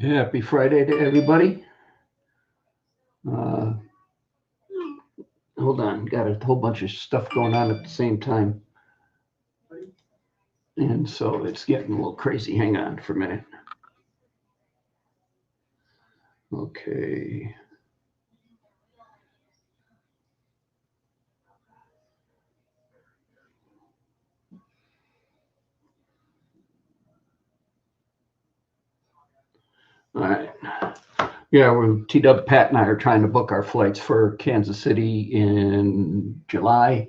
Happy Friday to everybody. Uh, Hold on, got a whole bunch of stuff going on at the same time. And so it's getting a little crazy. Hang on for a minute. Okay. All right. Yeah, we're T-Dub, Pat and I are trying to book our flights for Kansas City in July.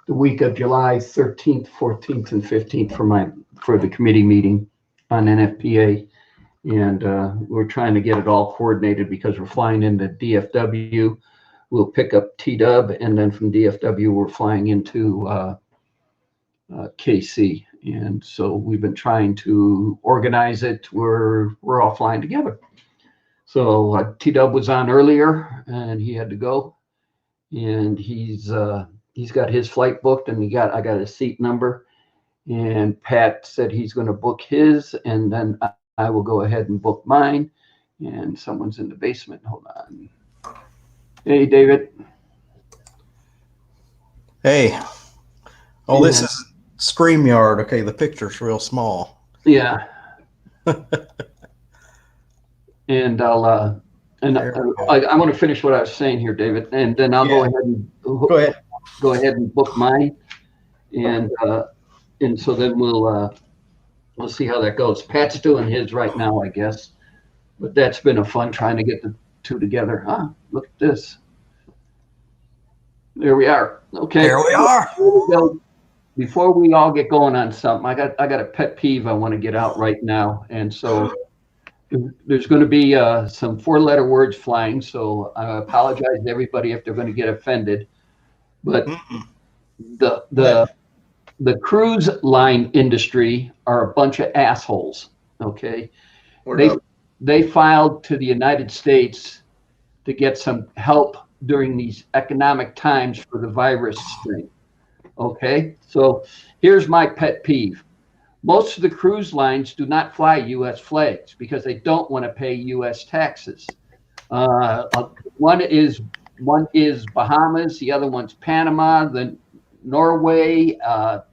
The week of July 13th, 14th, and 15th for the committee meeting on NFPA. And we're trying to get it all coordinated because we're flying into DFW. We'll pick up T-Dub, and then from DFW, we're flying into KC. And so we've been trying to organize it. We're all flying together. So T-Dub was on earlier, and he had to go. And he's got his flight booked, and I got his seat number. And Pat said he's going to book his, and then I will go ahead and book mine. And someone's in the basement. Hold on. Hey, David. Hey. Oh, this is StreamYard. Okay, the picture's real small. Yeah. And I want to finish what I was saying here, David, and then I'll go ahead and book mine, and so then we'll see how that goes. Pat's doing his right now, I guess, but that's been a fun trying to get the two together. Huh? Look at this. There we are. Okay. There we are. Before we all get going on something, I got a pet peeve I want to get out right now, and so there's going to be some 4-letter words flying. So I apologize to everybody if they're going to get offended, but the cruise line industry are a bunch of assholes. Okay, they filed to the United States to get some help during these economic times for the virus strain. Okay, so here's my pet peeve. Most of the cruise lines do not fly U.S. flags because they don't want to pay U.S. taxes. One is Bahamas, the other one's Panama, then Norway,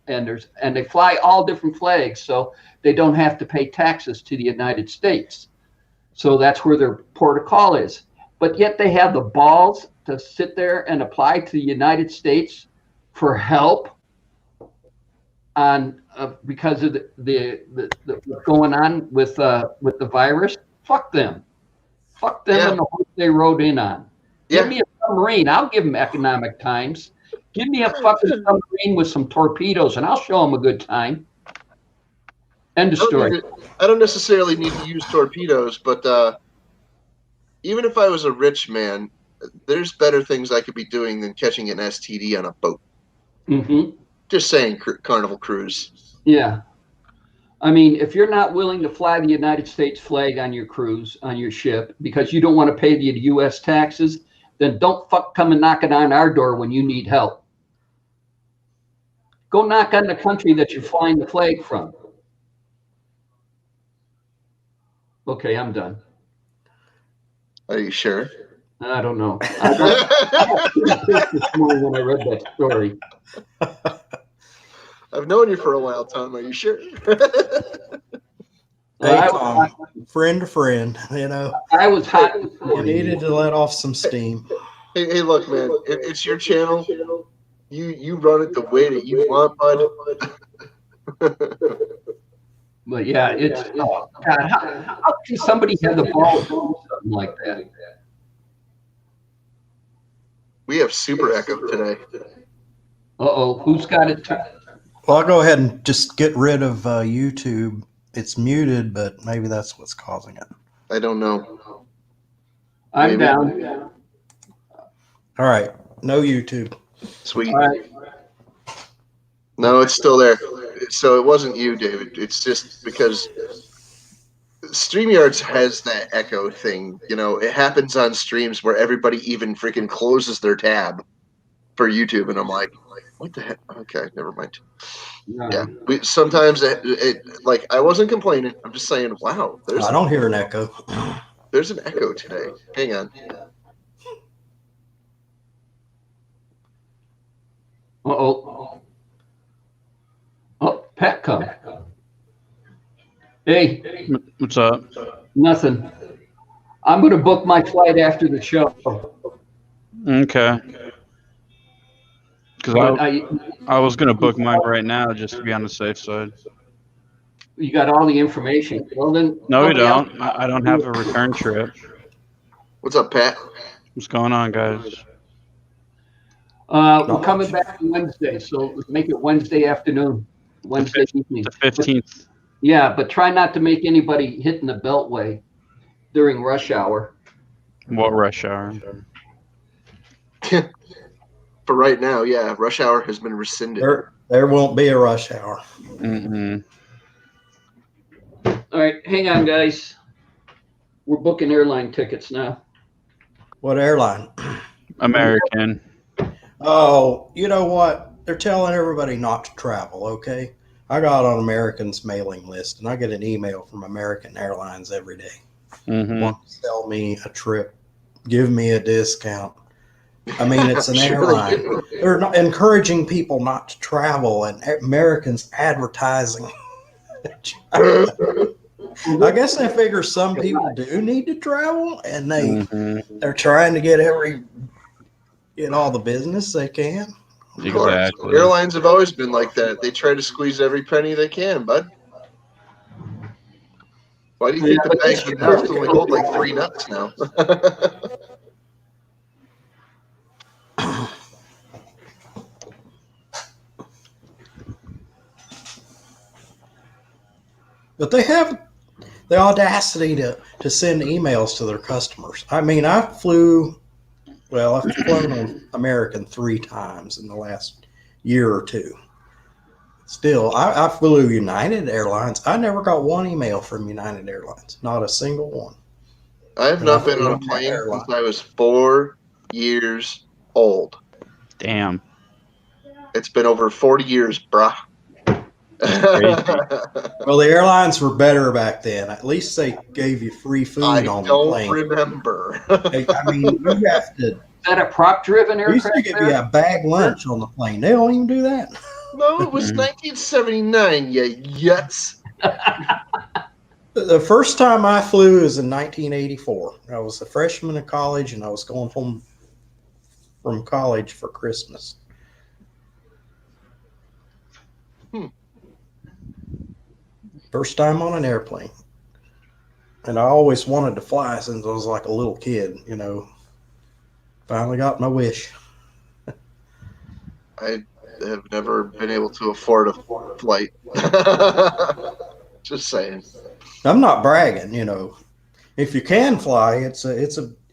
and they fly all different flags, so they don't have to pay taxes to the United States. So that's where their port of call is. But yet they have the balls to sit there and apply to the United States for help on because of the what's going on with the virus. Fuck them and the horse they rode in on. Give me a submarine. I'll give them economic times. Give me a fucking submarine with some torpedoes, and I'll show them a good time. End of story. I don't necessarily need to use torpedoes, but even if I was a rich man, there's better things I could be doing than catching an STD on a boat. Mm-hmm. Just saying, Carnival Cruise. Yeah. I mean, if you're not willing to fly the United States flag on your cruise, on your ship, because you don't want to pay the U.S. taxes, then don't come and knocking on our door when you need help. Go knock on the country that you're flying the flag from. Okay, I'm done. Are you sure? I don't know. I this morning when I read that story. I've known you for a while, Tom. Are you sure? Hey, Tom, friend to friend, you know. I was hot. You needed to let off some steam. Hey, look, man. It's your channel. You run it the way that you want, bud. But yeah, it's God. How can somebody have the ball to do something like that? We have super echo today. Who's got it? Well, I'll go ahead and just get rid of YouTube. It's muted, but maybe that's what's causing it. I don't know. I'm down. All right. No YouTube. Sweet. All right. No, it's still there. So it wasn't you, David. It's just because StreamYards has that echo thing. You know, it happens on streams where everybody even freaking closes their tab. for YouTube, and I'm like, what the heck? Okay, never mind. No. Yeah, sometimes like I wasn't complaining. I'm just saying, wow, I don't hear an echo. there's an echo today. Hang on. Uh-oh. Oh, Pat come. Hey, What's up? nothing. I'm going to book my flight after the show. Okay. Because But I was going to book mine right now just to be on the safe side. you got all the information. Well, then. No, we nobody else- don't. I don't have a return trip. What's up, Pat? What's going on, guys? We're coming back on Wednesday, so make it Wednesday afternoon, Wednesday evening. The 15th. Yeah, but try not to make anybody hitting the Beltway during rush hour. What rush hour? For right now, yeah, rush hour has been rescinded. There won't be a rush hour. Mm-mm. All right, hang on, guys. We're booking airline tickets now. What airline? American. Oh, you know what? They're telling everybody not to travel, okay? I got on American's mailing list, and I get an email from American Airlines every day. Mm-hmm. Want to sell me a trip, give me a discount. I mean, it's an Sure airline. they do. They're not encouraging people not to travel, and Americans advertising. I guess they figure some people do need to travel, and they're trying to get all the business they can. Of course. Exactly. Airlines have always been like that. They try to squeeze every penny they can, bud. Why do you think the bags of nuts only hold like 3 nuts now? But they have the audacity to send emails to their customers. I mean, I've flown on American 3 times in the last year or two. Still, I flew United Airlines. I never got one email from United Airlines, not a single one. I have not been on a plane since I was 4 years old. Damn. It's been over 40 years, bruh. Well, the airlines were better back then. At least they gave you free food I on the don't plane. remember. I mean, you have to. Is that a prop-driven They used aircraft? to give you a bag lunch on the plane. They don't even do that. No, it was 1979, you yuts. The first time I flew was in 1984. I was a freshman in college, and I was going home from college for Christmas. First time on an airplane. And I always wanted to fly since I was like a little kid, you know. Finally got my wish. I have never been able to afford a flight. Just saying. I'm not bragging, you know. If you can fly, it's a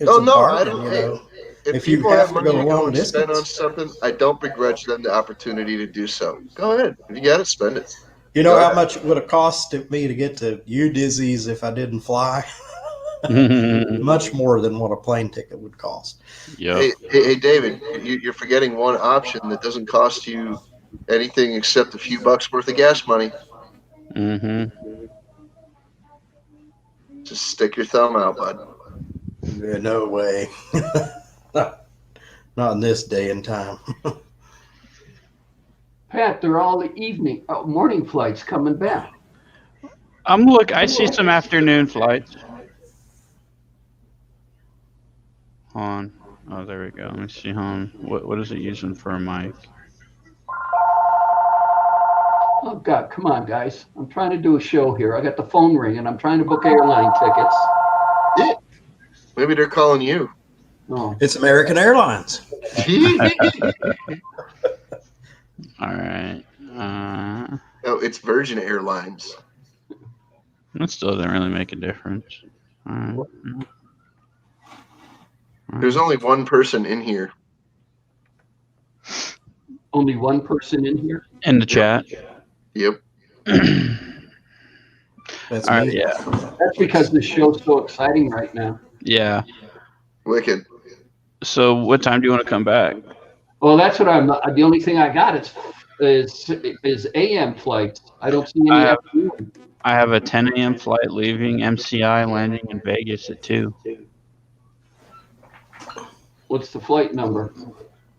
Oh no, I bargain, don't. you Hey, know. if you people have have to money go to a go long and spend on distance. something, I don't begrudge them the opportunity to do so. Go ahead. If you got to spend it. You know Go how ahead. much it would have cost me to get to Udizzies if I didn't fly? Much more than what a plane ticket would cost. Yep. Hey, David, you're forgetting one option that doesn't cost you anything except a few bucks worth of gas money. Mm-hmm. Just stick your thumb out, bud. Yeah, no way. Not in this day and time. Pat, they're all the morning flights coming back. I see some afternoon flights. Hold on. Oh, there we go. Let me see. Hold on. What is it using for a mic? Oh, God, come on, guys. I'm trying to do a show here. I got the phone ringing. I'm trying to book airline tickets. Maybe they're calling you. Oh, It's American Airlines. All right. No, it's Virgin Airlines. That still doesn't really make a difference. All right. There's only one person in here. only one person in here? In the chat. Yep. That's All right. me. Yeah. That's because the show's so exciting right now. Yeah. Wicked. So, what time do you want to come back? Well, that's what I'm. The only thing I got is AM flights. I don't see any I have afternoon. I have a 10 a.m. flight leaving MCI, landing in Vegas at 2. What's the flight number?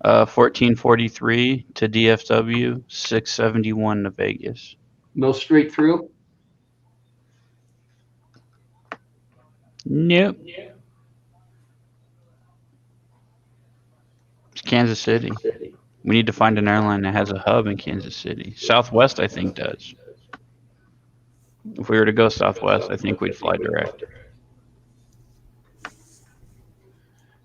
1443 to DFW, 671 to Vegas. No straight through. Nope. It's Kansas City. We need to find an airline that has a hub in Kansas City. Southwest, I think, does. If we were to go Southwest, I think we'd fly direct.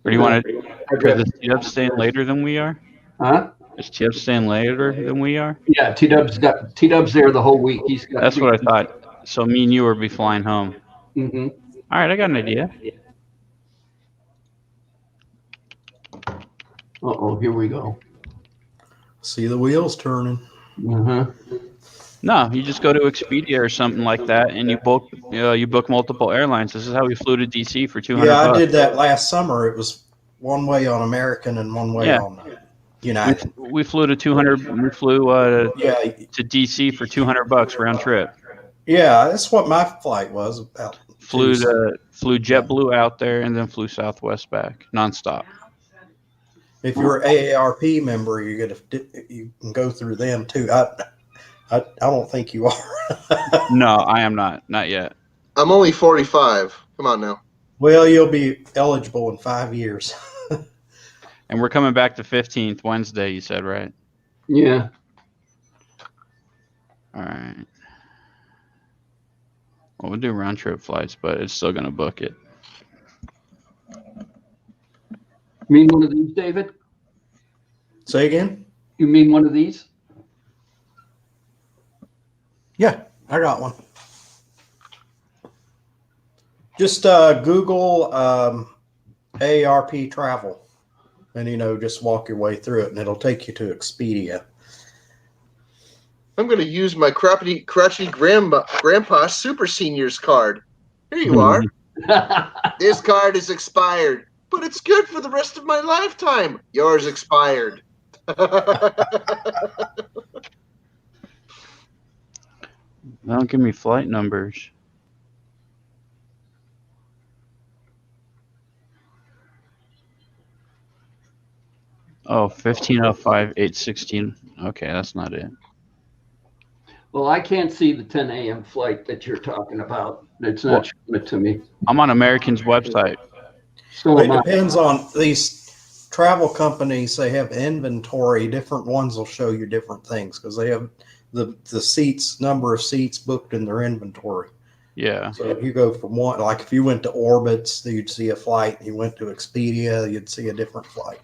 Or do you want to? Because is TDub staying later than we are? Huh? Is TDub staying later than we are? Yeah, T-Dub's there the whole week. He's got. That's what I thought. So me and you would be flying home. Mm-hmm. All right, I got an idea. Uh-oh, here we go. See the wheels turning. Uh-huh. No, you just go to Expedia or something like that, and you book multiple airlines. This is how we flew to DC for $200. Yeah, I did that last summer. It was one way on American and one way on United. We flew to 200. We flew Yeah, to DC for $200 round trip. yeah, that's what my flight was about. Flew JetBlue out there and then flew Southwest back nonstop. If you're an AARP member, you can go through them too. I don't think you are. No, I am not yet. I'm only 45. Come on now. Well, you'll be eligible in 5 years. And we're coming back to 15th Wednesday. You said, right? Yeah. All right. Well, we'll do round trip flights, but it's still gonna book it. You mean one of these, David? Say again? You mean one of these? Yeah, I got one. Just Google AARP travel, and just walk your way through it, and it'll take you to Expedia. I'm going to use my crotchety grandpa super seniors card. Here you are. This card is expired, but it's good for the rest of my lifetime. Yours expired. Don't give me flight numbers. Oh, 1505, 816. Okay, that's not it. Well, I can't see the 10 a.m. flight that you're talking about. It's not showing it to me. I'm on American's website. So It depends on these travel companies. They have inventory. Different ones will show you different things because they have the seats, number of seats booked in their inventory. Yeah. So if you go from one, like if you went to Orbitz, you'd see a flight. You went to Expedia, you'd see a different flight.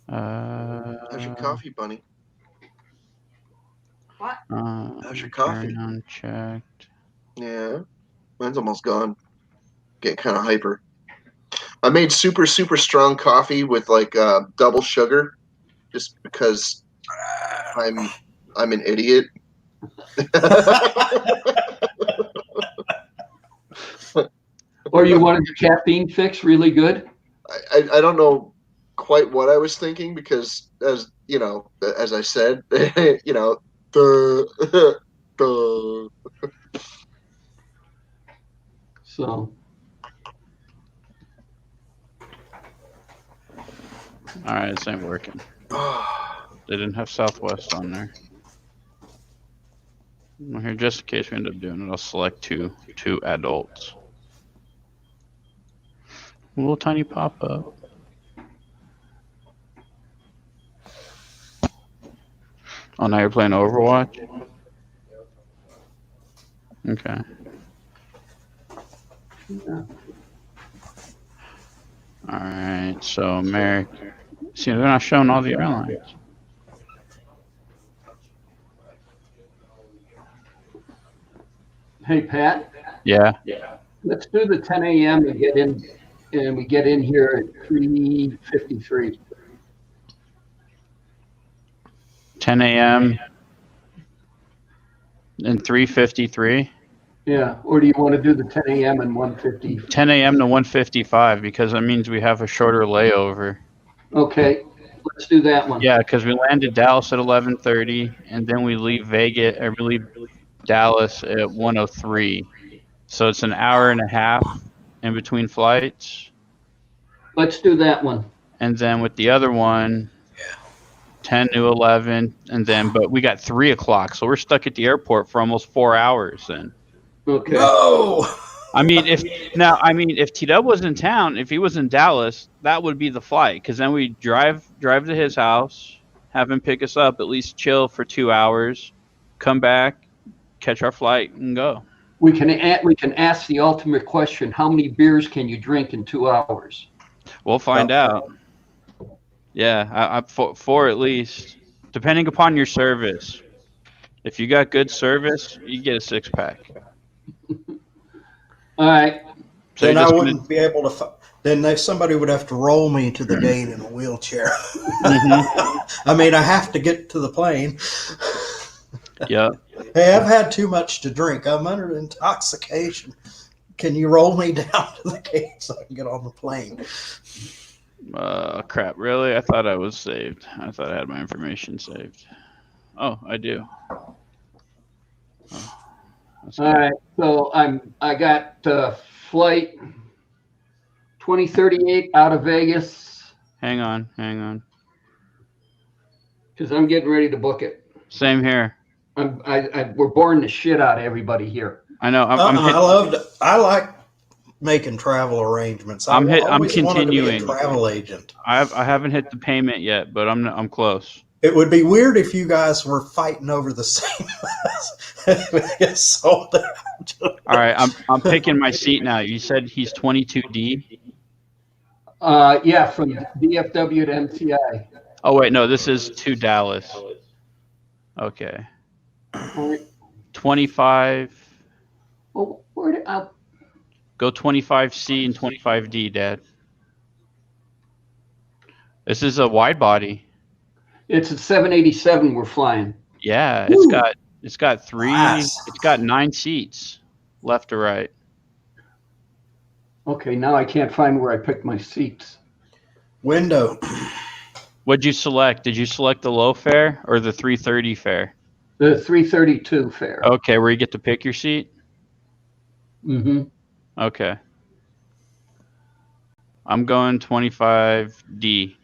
How's your coffee, Bunny? How's your coffee? Unchecked. Yeah, mine's almost gone. Getting kind of hyper. I made super strong coffee with like double sugar, just because I'm an idiot. Or you wanted your caffeine fix really good? I don't know quite what I was thinking because as I said, So, All right, this ain't working. They didn't have Southwest on there. Well, here, just in case we end up doing it, I'll select two adults. A little tiny pop-up. Oh, now you're playing Overwatch? Okay. yeah. Alright, so American. See, they're not showing all the airlines. Hey, Pat, Yeah. let's do the 10 a.m. and we get in here at 3:53. 10 a.m. and 3:53. Yeah, or do you want to do the 10 a.m. and 150? 10 a.m. to 1:55 because that means we have a shorter layover. Okay, let's do that one. Yeah, because we landed Dallas at 11:30, and then we leave Vegas, or we leave Dallas at 1:03. So it's an hour and a half in between flights. Let's do that one. And then with the other one, 10 to 11, and then but we got 3 o'clock, so we're stuck at the airport for almost 4 hours. Then Okay. No. I mean, if T-Dub was in town, if he was in Dallas, that would be the flight, because then we drive to his house, have him pick us up, at least chill for 2 hours, come back, catch our flight, and go. We can ask the ultimate question: how many beers can you drink in 2 hours? We'll find out. Yeah, four at least, depending upon your service. If you got good service, you get a 6-pack. All right. So Then you're I just wouldn't be able to. Then somebody would have to roll me to the gate in a wheelchair. I mean, I have to get to the plane. Yeah. Hey, I've had too much to drink. I'm under intoxication. Can you roll me down to the gate so I can get on the plane? Crap. Really? I thought I was saved. I thought I had my information saved. Oh, I do. Oh, that's All good. right. So I got flight 2038 out of Vegas Hang on. because I'm getting ready to book it. Same here. We're boring the shit out of everybody here. I know. I'm I like making travel arrangements. I'm always wanted to be a continuing. travel agent. I haven't hit the payment yet, but I'm close. It would be weird if you guys were fighting over the same. It gets sold out. All right, I'm picking my seat now. You said he's 22D. Yeah, from DFW to MCI. Oh wait, no, this is to Dallas. Okay. 25. Well, where did Go 25C and 25D, Dad. This is a wide body. It's a 787 we're flying. Yeah, Woo. it's got 3. Nice. It's got 9 seats, left to right. Okay, now I can't find where I picked my seats. Window. What'd you select? Did you select the low fare or the 330 fare? The 332 fare. Okay, where you get to pick your seat. Mm-hmm. Okay. I'm going 25D.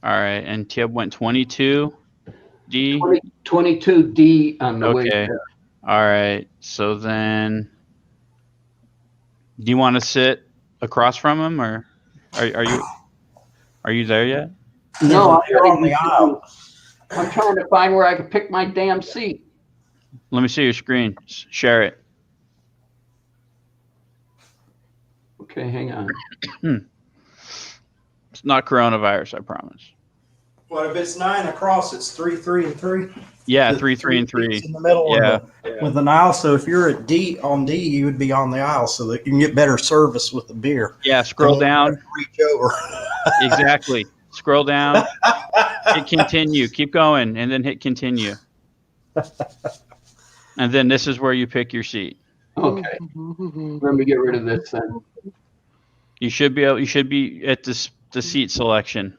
All right, and Tib went 22D. 22D on the way Okay. there. All right. So then, do you want to sit across from him, or are you there yet? No, You're on the aisle. I'm trying to find where I can pick my damn seat. Let me see your screen. Share it. Okay, hang on. It's not coronavirus, I promise. What if it's 9 across? It's 3, 3, and 3. Yeah, The 3, 3, and 3. seats in the middle. Yeah. With an aisle. So if you're at D, you would be on the aisle so that you can get better service with the beer. Yeah, scroll down. Reach over. Exactly. Scroll down. Hit continue. Keep going, and then hit continue. And then this is where you pick your seat. Okay. Let me get rid of this then. You should be at the seat selection.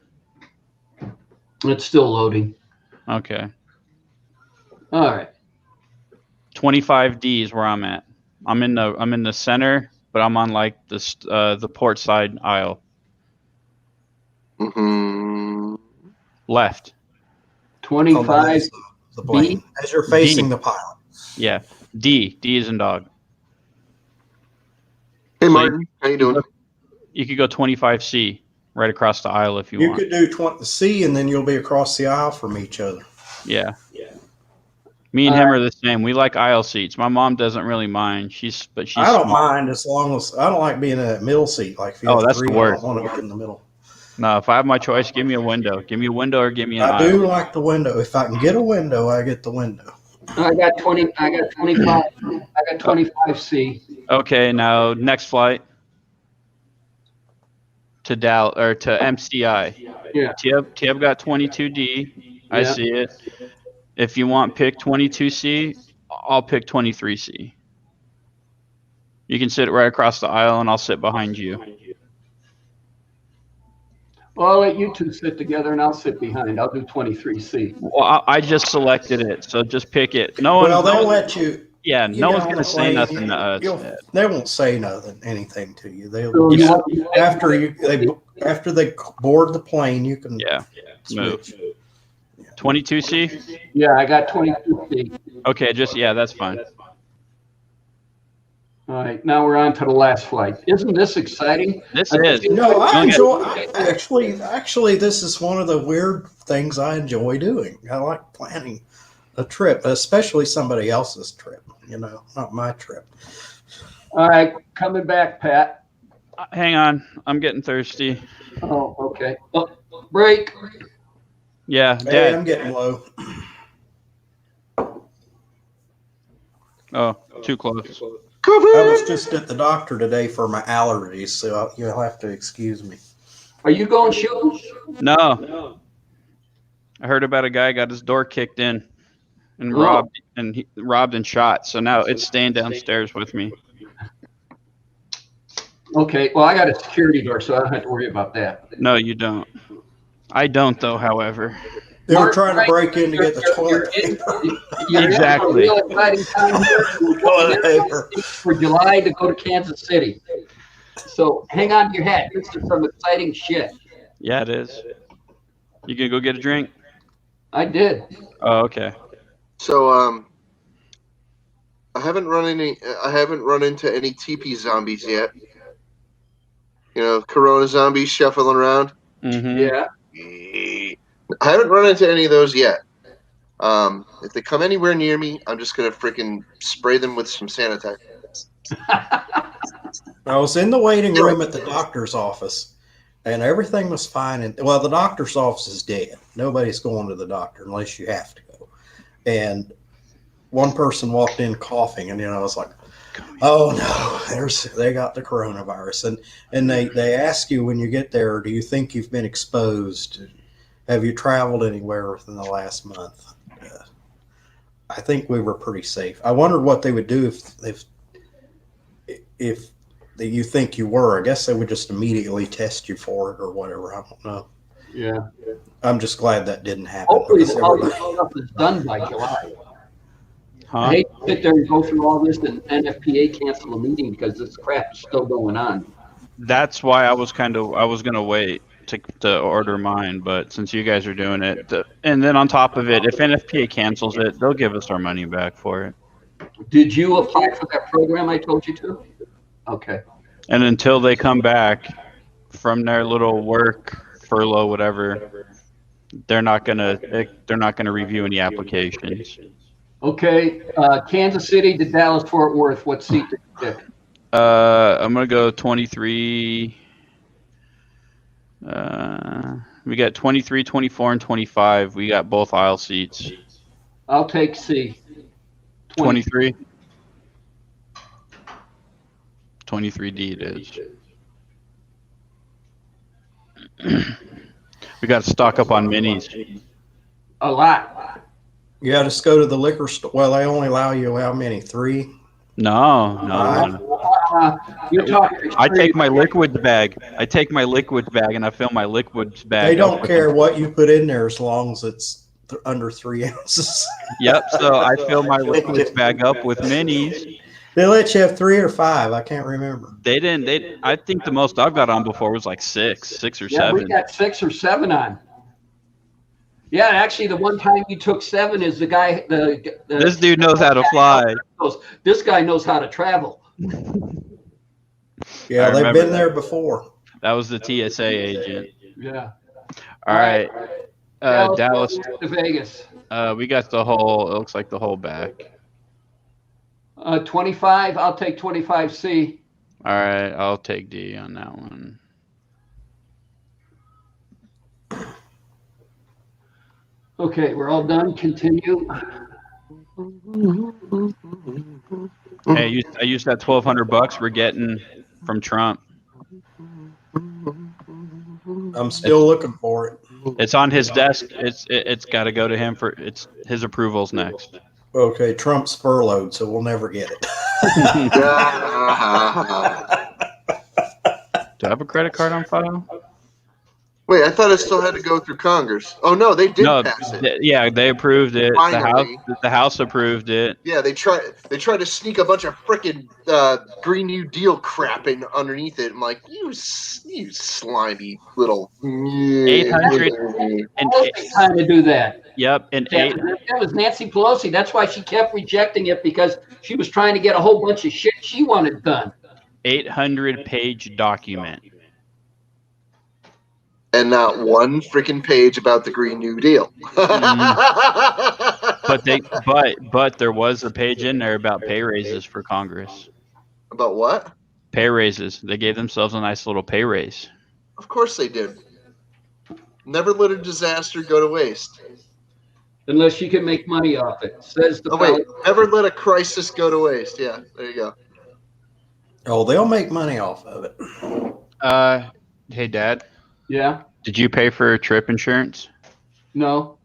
It's still loading. Okay. All right. 25D is where I'm at. I'm in the center, but I'm on like the port side aisle. Mm-hmm. Left. 25. The plane. As you're facing the pilot. Yeah. D is in dog. Hey, Martin. How you doing? You could go 25C right across the aisle if you You want. could do 20C and then you'll be across the aisle from each other. Yeah. Me and him are the same. We like aisle seats. My mom doesn't really mind. She's I don't small. mind as long as I don't like being in that middle seat. Like if you Oh, have that's 3, the I worst. don't want to be in the middle. No, if I have my choice, give me a window. Give me a window or give me an I aisle. do like the window. If I can get a window, I get the window. I got 25. I got 25C. Okay, now next flight to MCI. Yeah. Tieb got 22D. I Yeah. see it. If you want pick 22C, I'll pick 23C. You can sit right across the aisle, and I'll sit behind you. Well, I'll let you two sit together, and I'll sit behind. I'll do 23C. Well, I just selected it, so just pick it. No one. Well, they'll let you. Yeah, you no get one's on gonna the say plane, nothing to us. They won't say anything to you. So They'll you just, want- after they board the plane, you can Yeah. switch. 22C. Yeah, I got 22C. Okay, that's fine. All right, now we're on to the last flight. Isn't this exciting? This I is. think- No, I Okay. enjoy. Actually, this is one of the weird things I enjoy doing. I like planning a trip, especially somebody else's trip. Not my trip. All right, coming back, Pat. Hang on, I'm getting thirsty. Oh, okay. Oh, break. Yeah, Hey, Dad. I'm getting low. Oh, too close. I was just at the doctor today for my allergies, so you'll have to excuse me. Are you going shooting? No. I heard about a guy got his door kicked in and Oh. robbed and shot. So now it's staying downstairs with me. Okay, well, I got a security door, so I don't have to worry about that. No, you don't. I don't, though. However, They were Mark, trying to break in to get the toilet You're in- paper. you're in Exactly. a real exciting time here. We're Toilet paper. for July to go to Kansas City. So hang on to your hat. This is some exciting shit. yeah, it is. You gonna go get a drink? I did. Oh, okay. So I haven't run into any TP zombies yet. Corona zombies shuffling around. Mm-hmm. Yeah. I haven't run into any of those yet. If they come anywhere near me, I'm just gonna freaking spray them with some sanitizer. I was in the waiting room at the doctor's office, and everything was fine. And well, the doctor's office is dead. Nobody's going to the doctor unless you have to go. And one person walked in coughing, and I was like, "Oh no, they got the coronavirus." And they ask you when you get there, "Do you think you've been exposed? Have you traveled anywhere within the last month?" I think we were pretty safe. I wondered what they would do if you think you were. I guess they would just immediately test you for it or whatever. I don't know. Yeah. I'm just glad that didn't happen. Hopefully, because all this everybody- stuff is done by July. I Huh? hate to sit there and go through all this and NFPA cancel a meeting because this crap is still going on. That's why I was gonna wait to order mine, but since you guys are doing it, and then on top of it, if NFPA cancels it, they'll give us our money back for it. Did you apply for that program I told you to? Okay. And until they come back from their little work furlough, whatever, they're not gonna review any applications. Okay. Kansas City to Dallas Fort Worth. What seat did you pick? I'm gonna go 23. We got 23, 24, and 25. We got both aisle seats. I'll take C. 23. 23D it is. We got to stock up on minis. A lot. Yeah, just go to the liquor store. Well, they only allow you how many? 3? No. You're talking. I take my liquids bag. And I fill my liquids bag. They up don't with care them. what you put in there as long as it's under 3 ounces. Yep. So I fill my liquids bag up with minis. They let you have 3 or 5. I can't remember. They didn't. I think the most I've got on before was like six or Yeah, we 7. got 6 or 7 on. Yeah, actually, the one time you took 7 is the guy. This dude knows how to fly. This guy knows how to travel. Yeah, I they've remember been there before. That was the TSA agent. Yeah. All right. Dallas. to Vegas. We got the whole. It looks like the whole back. 25. I'll take 25C. All right. I'll take D on that one. Okay, we're all done. Continue. Hey, I used that $1,200 we're getting from Trump. I'm still looking for it. It's on his desk. It's got to go to him for his approvals next. Okay, Trump's furloughed, so we'll never get it. Do I have a credit card on file? Wait, I thought it still had to go through Congress. Oh no, they did pass it. Yeah, they approved it. Finally. The House approved it. Yeah, they tried to sneak a bunch of frickin' Green New Deal crap in underneath it. I'm like, you slimy little 800 and Trying to do that. Yep, and That was Nancy Pelosi. That's why she kept rejecting it, because she was trying to get a whole bunch of shit she wanted done. 800-page document. and not one freaking page about the Green New Deal. But there was a page in there about pay raises for Congress. About what? Pay raises. They gave themselves a nice little pay raise. Of course they did. Never let a disaster go to waste. Unless you can make money off it, says the. Oh wait, never let a crisis go to waste. Yeah, there you go. Oh, they'll make money off of it. Hey, Dad. Yeah. Did you pay for trip insurance? No.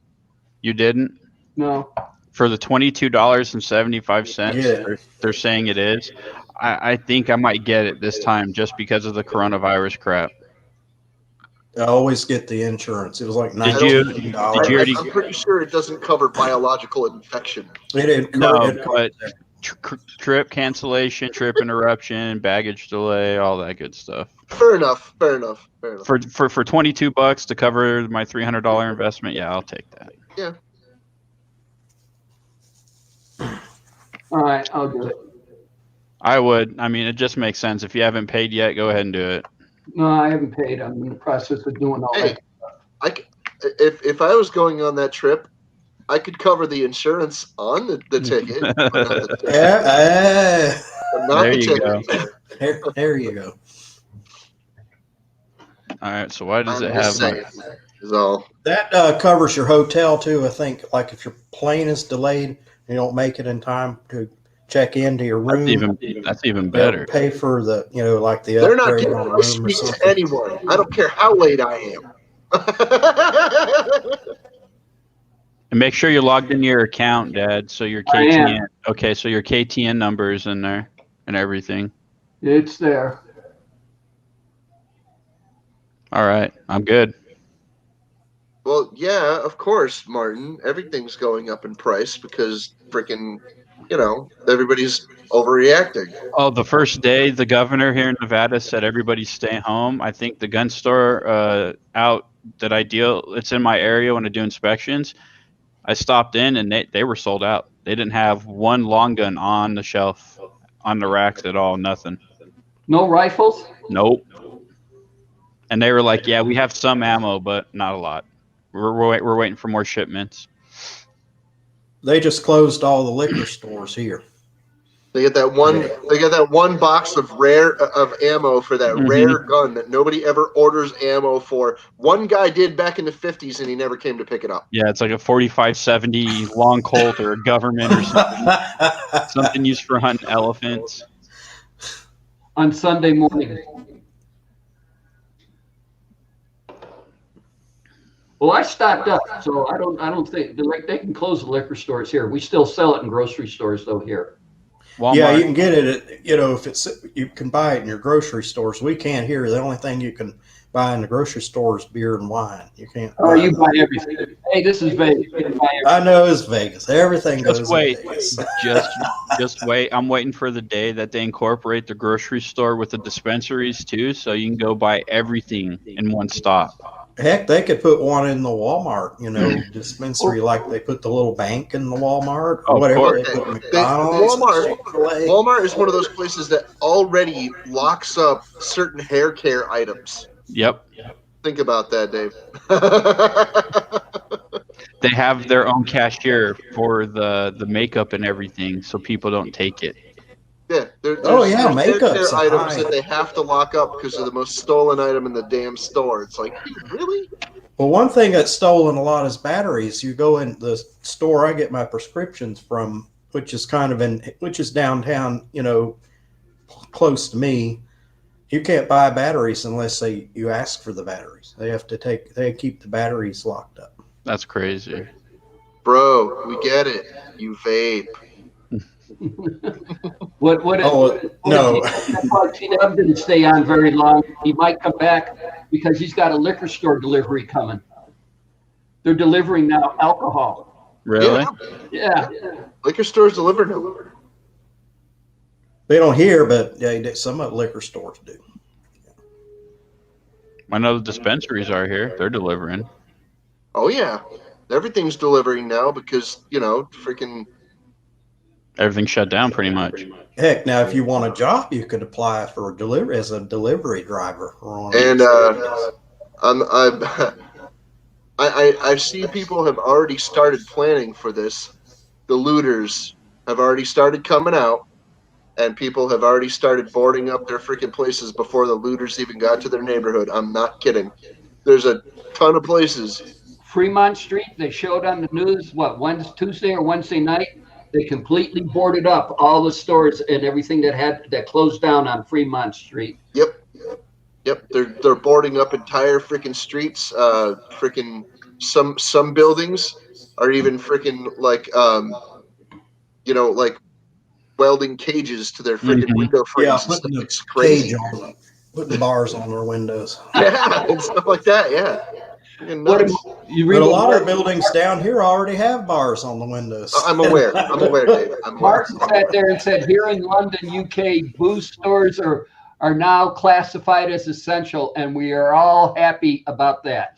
You didn't? No. For the $22.75, Yeah. they're saying it is. I think I might get it this time just because of the coronavirus crap. I always get the insurance. It was like Did you- $19. did you already- I'm pretty sure it doesn't cover biological infection. But trip cancellation, trip interruption, baggage delay, all that good stuff. Fair enough. Fair enough. Fair enough. For $22 to cover my $300 investment, yeah, I'll take that. Yeah. All right, I'll do it. I would. I mean, it just makes sense. If you haven't paid yet, go ahead and do it. No, I haven't paid. I'm in the process of doing all Hey, that. if I was going on that trip, I could cover the insurance on the ticket, but not the ticket. Yeah, But not There the you ticket. there you go. All right. So why does I'm it just have? saying, is all. That covers your hotel too. I think, like if your plane is delayed, and you don't make it in time to check into your room. That's even they'll better. Pay for the, like the They're not upgrade giving on the a room or speak to something. anyone. I don't care how late I am. And make sure you're logged into your account, Dad. So your I am. KTN. Okay, so your KTN number is in there and everything. It's there. All right, I'm good. Well, yeah, of course, Martin. Everything's going up in price because freaking, everybody's overreacting. Oh, the first day the governor here in Nevada said everybody stay home. I think the gun store out that it's in my area when I do inspections. I stopped in and they were sold out. They didn't have one long gun on the shelf, on the racks at all. Nothing. No rifles? Nope. And they were like, "Yeah, we have some ammo, but not a lot. We're waiting for more shipments." They just closed all the liquor stores here. They get that one. They get that one box of ammo for that Mhm. rare gun that nobody ever orders ammo for. One guy did back in the 50s, and he never came to pick it up. Yeah, it's like a 45-70 long Colt or a government or something used for hunting elephants. On Sunday morning. Well, I stocked up, so I don't think they can close the liquor stores here. We still sell it in grocery stores though here. Walmart. Yeah, you can get it at, if it's, you can buy it in your grocery stores. We can't here. The only thing you can buy in the grocery store is beer and wine. You can't. Oh, you buy everything. Hey, this is Vegas. You can buy everything. I know it's Vegas. Everything goes Just wait. in Vegas. Just wait. I'm waiting for the day that they incorporate the grocery store with the dispensaries too, so you can go buy everything in one stop. Heck, they could put one in the Walmart, dispensary, like they put the little bank in the Walmart or Oh, of whatever. course. They put McDonald's, Chick-fil-A. Walmart is one of those places that already locks up certain hair care items. Yep. Think about that, Dave. They have their own cashier for the makeup and everything, so people don't take it. Yeah. Oh, there's yeah, hair makeup's care items high. that they have to lock up because of the most stolen item in the damn store. It's like, really? Well, one thing that's stolen a lot is batteries. You go in the store I get my prescriptions from, which is downtown, close to me. You can't buy batteries unless you ask for the batteries. They keep the batteries locked up. That's crazy. Bro, we get it. You vape. No. T-Dub didn't stay on very long. He might come back because he's got a liquor store delivery coming. They're delivering now alcohol. Really? Yeah. Liquor stores deliver now. They don't hear, but some of liquor stores do. I know the dispensaries are here. They're delivering. Oh yeah, everything's delivering now because freaking. Everything's shut down pretty much. Heck, now if you want a job, you could apply for a delivery as a delivery driver. And I've seen people have already started planning for this. The looters have already started coming out, and people have already started boarding up their freaking places before the looters even got to their neighborhood. I'm not kidding. There's a ton of places. Fremont Street, they showed on the news, Tuesday or Wednesday night? They completely boarded up all the stores and everything that closed down on Fremont Street. Yep. They're boarding up entire freaking streets. Freaking some buildings are even freaking like like welding cages to their freaking window frames. Yeah, putting it's crazy. Putting bars on their windows. Yeah, and stuff like that. Yeah. But a lot of buildings down here already have bars on the windows. I'm aware, David. Martin sat there and said, here in London, UK, booze stores are now classified as essential, and we are all happy about that.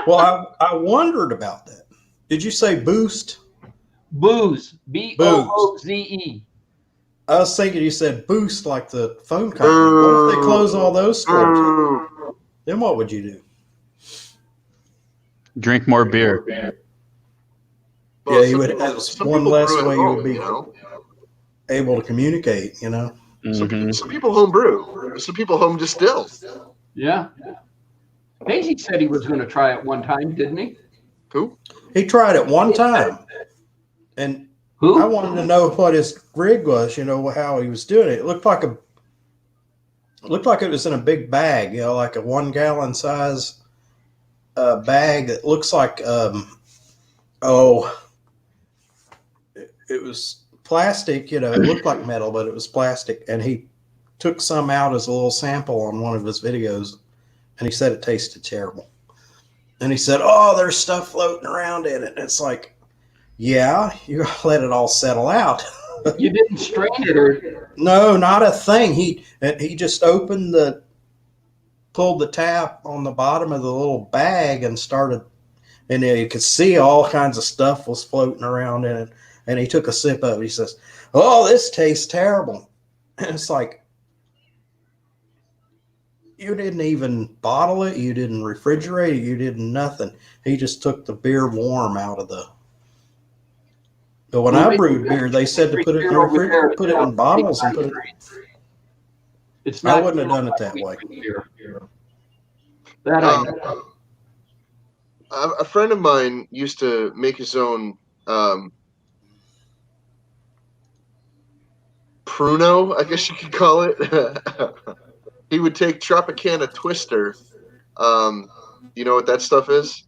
Well, I wondered about that. Did you say boost? Booze. B-O-O-Z-E. I was thinking you said boost like the phone company. What if they close all those stores? Then what would you do? Drink more beer. Well, you would have one less way you would be able to communicate, Mm-hmm. Some people home brew. Some people home distill. Yeah. Daisy said he was going to try it one time, didn't he? Who? He tried it one time. And Who? I wanted to know what his rig was, how he was doing it. It looked like it was in a big bag, like a 1 gallon size bag that looks like it was plastic, it looked like metal, but it was plastic. And he took some out as a little sample on one of his videos, and he said it tasted terrible. And he said, there's stuff floating around in it. And it's like, yeah, you gotta let it all settle out. You didn't strain it, or no, not a thing. He just pulled the tap on the bottom of the little bag and started, and you could see all kinds of stuff was floating around in it. And he took a sip of it. He says, this tastes terrible. And it's like, you didn't even bottle it. You didn't refrigerate it. You did nothing. He just took the beer warm out of the. But when I brewed beer, they said to put it in the refrigerator, put it in bottles and put it. it's not. I wouldn't have done it that way. That I know. A friend of mine used to make his own Pruno, I guess you could call it. He would take Tropicana Twister. You know what that stuff is?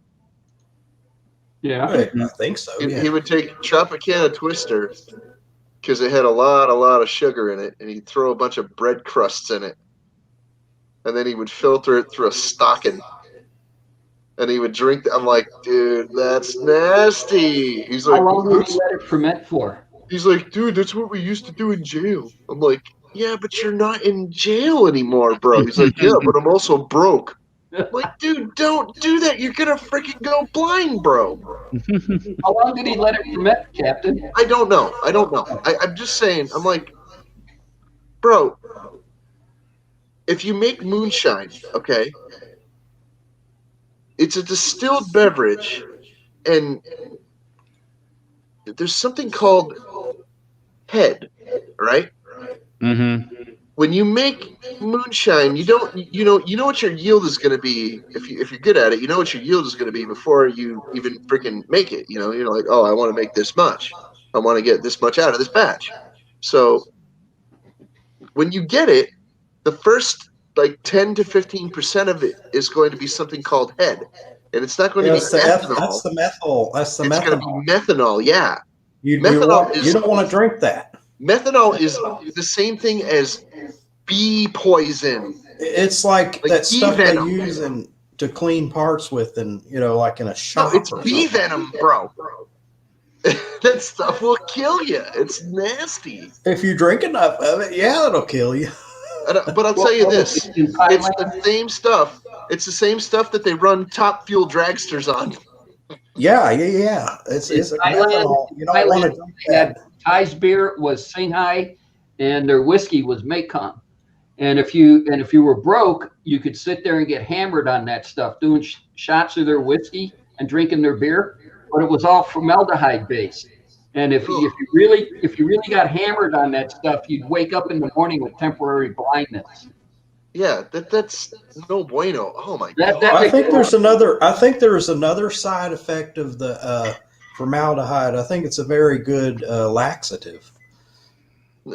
Yeah. I think so. Yeah. He would take Tropicana Twister because it had a lot of sugar in it, and he'd throw a bunch of bread crusts in it. And then he would filter it through a stocking. And he would drink I'm like, dude, that's nasty. He's like, how long did you let it ferment for? He's like, dude, that's what we used to do in jail. I'm like, yeah, but you're not in jail anymore, bro. He's like, yeah, but I'm also broke. I'm like, dude, don't do that. You're going to freaking go blind, bro. How long did he let it ferment, Captain? I don't know. I'm just saying, I'm like, bro, if you make moonshine, okay, it's a distilled beverage, and there's something called head, right? Mm-hmm. When you make moonshine, you know what your yield is going to be if you're good at it. You know what your yield is going to be before you even freaking make it. You're like, oh, I want to make this much. I want to get this much out of this batch. So when you get it, the first like 10 to 15% of it is going to be something called head, and it's not going to be that's ethanol. the methyl. That's the It's going to methanol. be methanol. Yeah, You methanol is don't want to drink that. methanol is the same thing as bee poison. It's like Like that bee stuff venom. they use to clean parts with, and like in a No, shop. it's or bee something. venom, bro. That stuff will kill you. It's nasty. If you drink enough of it, yeah, it'll kill you. But I'll tell you this: In it's Thailand, the same stuff. It's the same stuff that they run Top Fuel dragsters on. Yeah. It's in a Thailand, methanol. You don't want to drink they had that. Thai's beer was Singhai, and their whiskey was Mekong. And if you were broke, you could sit there and get hammered on that stuff, doing shots of their whiskey and drinking their beer. But it was all formaldehyde based. And if you really got hammered on that stuff, you'd wake up in the morning with temporary blindness. Yeah, that's no bueno. Oh my That god! I think there's another side effect of the formaldehyde. I think it's a very good laxative.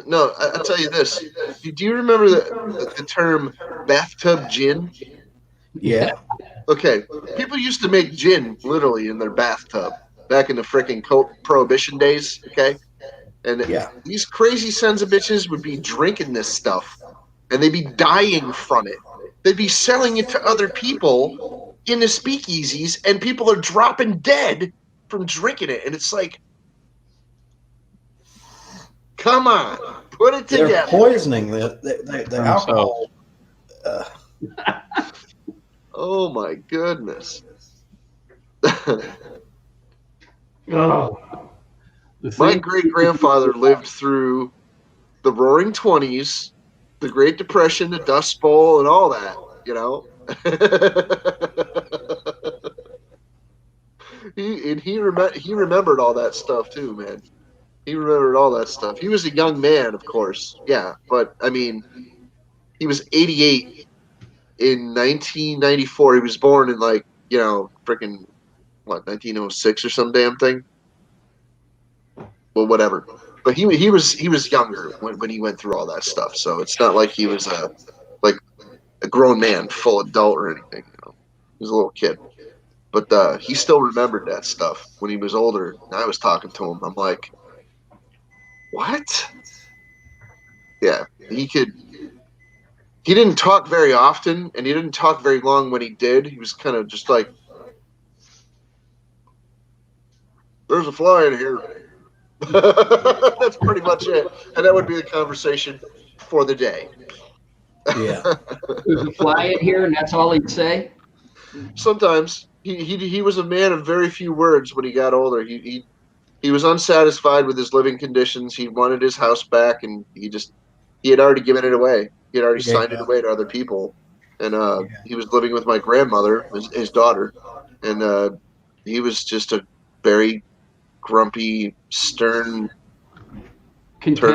No, I'll tell you this. Do you remember the term bathtub gin? Yeah. Okay, people used to make gin literally in their bathtub back in the frickin' Prohibition days. Okay, and Yeah. these crazy sons of bitches would be drinking this stuff, and they'd be dying from it. They'd be selling it to other people in the speakeasies, and people are dropping dead from drinking it. And it's like, come on, put it They're together. poisoning the alcohol. Oh my goodness. Oh. My great grandfather lived through the Roaring '20s, the Great Depression, the Dust Bowl, and all that. You know. he remembered all that stuff too, man. He remembered all that stuff. He was a young man, of course. Yeah, but I mean, he was 88 in 1994. He was born in freaking 1906 or some damn thing. Well, whatever. But he was younger when he went through all that stuff. So it's not like he was a grown man, full adult or anything. You know, he was a little kid. But he still remembered that stuff when he was older. And I was talking to him. I'm like, what? Yeah, he could. He didn't talk very often, and he didn't talk very long when he did. He was kind of just like, "There's a fly in here." That's pretty much it, and that would be the conversation for the day. Yeah. There's a fly in here, and that's all he'd say. Sometimes he was a man of very few words when he got older. He was unsatisfied with his living conditions. He wanted his house back, and he had already given it away. He had already signed it away to other people, and he was living with my grandmother, his daughter, and he was just a very grumpy, stern, turn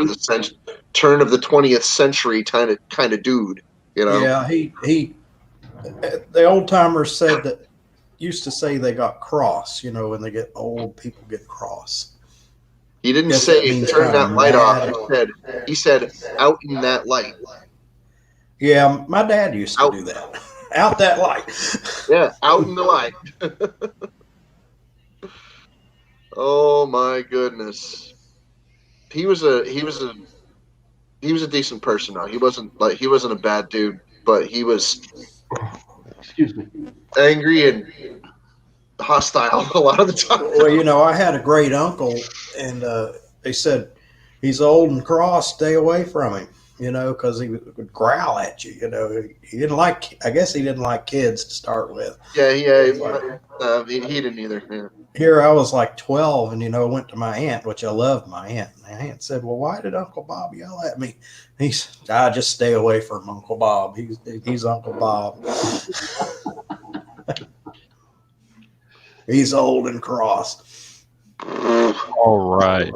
of the 20th century kind of dude. You know? Yeah. He. The old timers used to say they got cross. You know, when they get old, people get cross. He didn't Yes, say that means turn that light mad. off. He said out in that light. Yeah, my dad used to do that. Out that light. Yeah, out in the light. Oh my goodness. He was a decent person though. He wasn't a bad dude, but he was Excuse me. angry and hostile a lot of the time. Well, you know, I had a great uncle, and they said he's old and cross. Stay away from him. You know, because he would growl at you. You know, he didn't like. I guess he didn't like kids to start with. Yeah, he didn't either. Yeah. Here I was like 12, and I went to my aunt, which I loved my aunt. My aunt said, "Well, why did Uncle Bob yell at me?" He said, "I just stay away from Uncle Bob. He's Uncle Bob. He's old and cross." All right.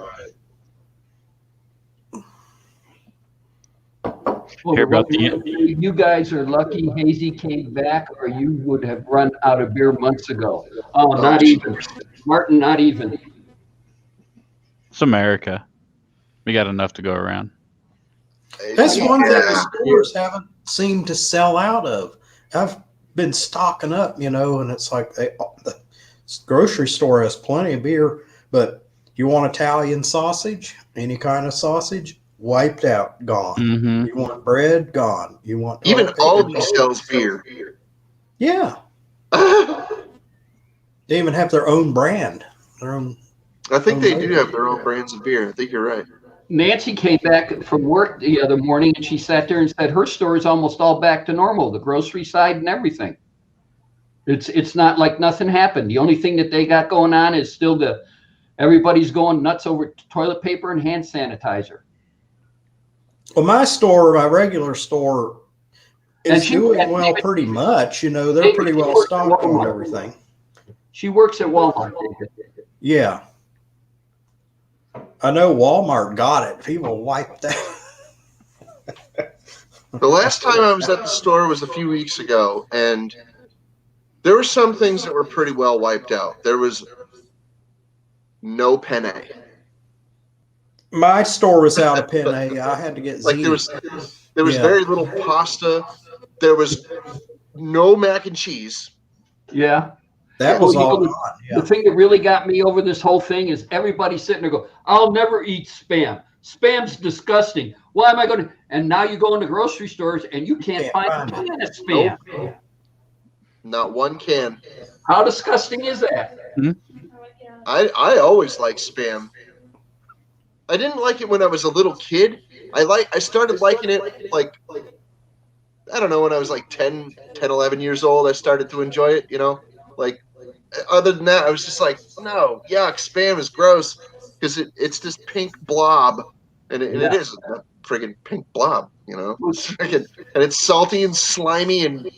Well, Hear about you guys are lucky Hazy came back, or you would have run out of beer months ago. Oh, not even. Martin, not even. It's America. We got enough to go around. That's one thing the stores haven't seem to sell out of. I've been stocking up, and it's like the grocery store has plenty of beer, but you want Italian sausage, any kind of sausage, wiped out, gone. Mm-hmm. You want bread, gone. You want Even toilet paper, Aldi sells beer. Yeah, I they even have their own brand. Their own. think they do have their own brands of beer. I think you're right. Nancy came back from work the other morning and she sat there and said her store is almost all back to normal, the grocery side and everything. It's not like nothing happened. The only thing that they got going on is still everybody's going nuts over toilet paper and hand sanitizer. Well, my store, my regular store, And is she- doing well pretty much. They're pretty well stocked on everything. She works at Walmart. Yeah. I know Walmart got it. People wiped that. The last time I was at the store was a few weeks ago, and there were some things that were pretty well wiped out. There was no penne. My store was out of penne. I had to get Like ziti. there was Yeah. very little pasta. There was no mac and cheese. Yeah. That was Well, all you know, gone. The Yeah. thing that really got me over this whole thing is everybody sitting there go, I'll never eat Spam. Spam's disgusting. Why am I going to? And now you go into grocery stores and you can't find a can of Spam. Not one can. How disgusting is that? I always liked Spam. I didn't like it when I was a little kid. I started liking it like I don't know, when I was like 10, 11 years old. I started to enjoy it, Like other than that, I was just like, no, yuck, Spam is gross because it's this pink blob, and it is a friggin' pink blob, It's friggin', and it's salty and slimy, and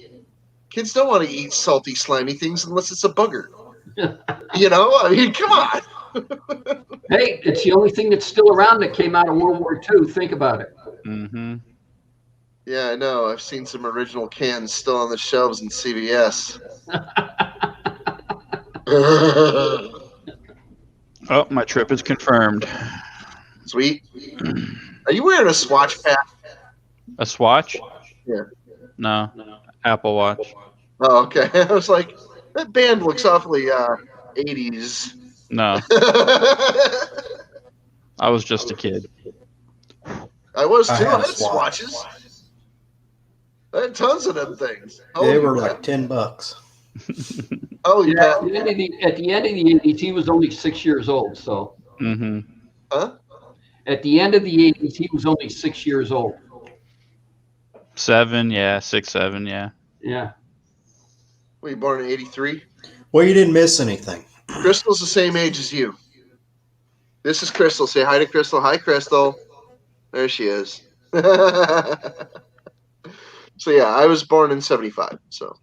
kids don't want to eat salty, slimy things unless it's a booger. I mean, come on. Hey, it's the only thing that's still around that came out of World War II. Think about it. Mm-hmm. Yeah, I know. I've seen some original cans still on the shelves in CVS. Oh, my trip is confirmed. Sweet. Are you wearing a Swatch pack? A Swatch? Yeah. No. Apple Watch. Oh, okay. I was like, that band looks awfully 80s. No, I was just a kid. I was I too. had I a had Swatch. Swatches. I had tons of them things. They were like $10. Holy Yeah, cow. at the end of the 80s, he was only 6 years old. So Mm-hmm. Huh? at the end of the 80s, he was only 6 years old. 7, yeah. 6, 7, yeah. Yeah. Were you born in 83? Well, you didn't miss anything. Crystal's the same age as you. This is Crystal. Say hi to Crystal. Hi, Crystal. There she is. So, yeah, I was born in 75. So,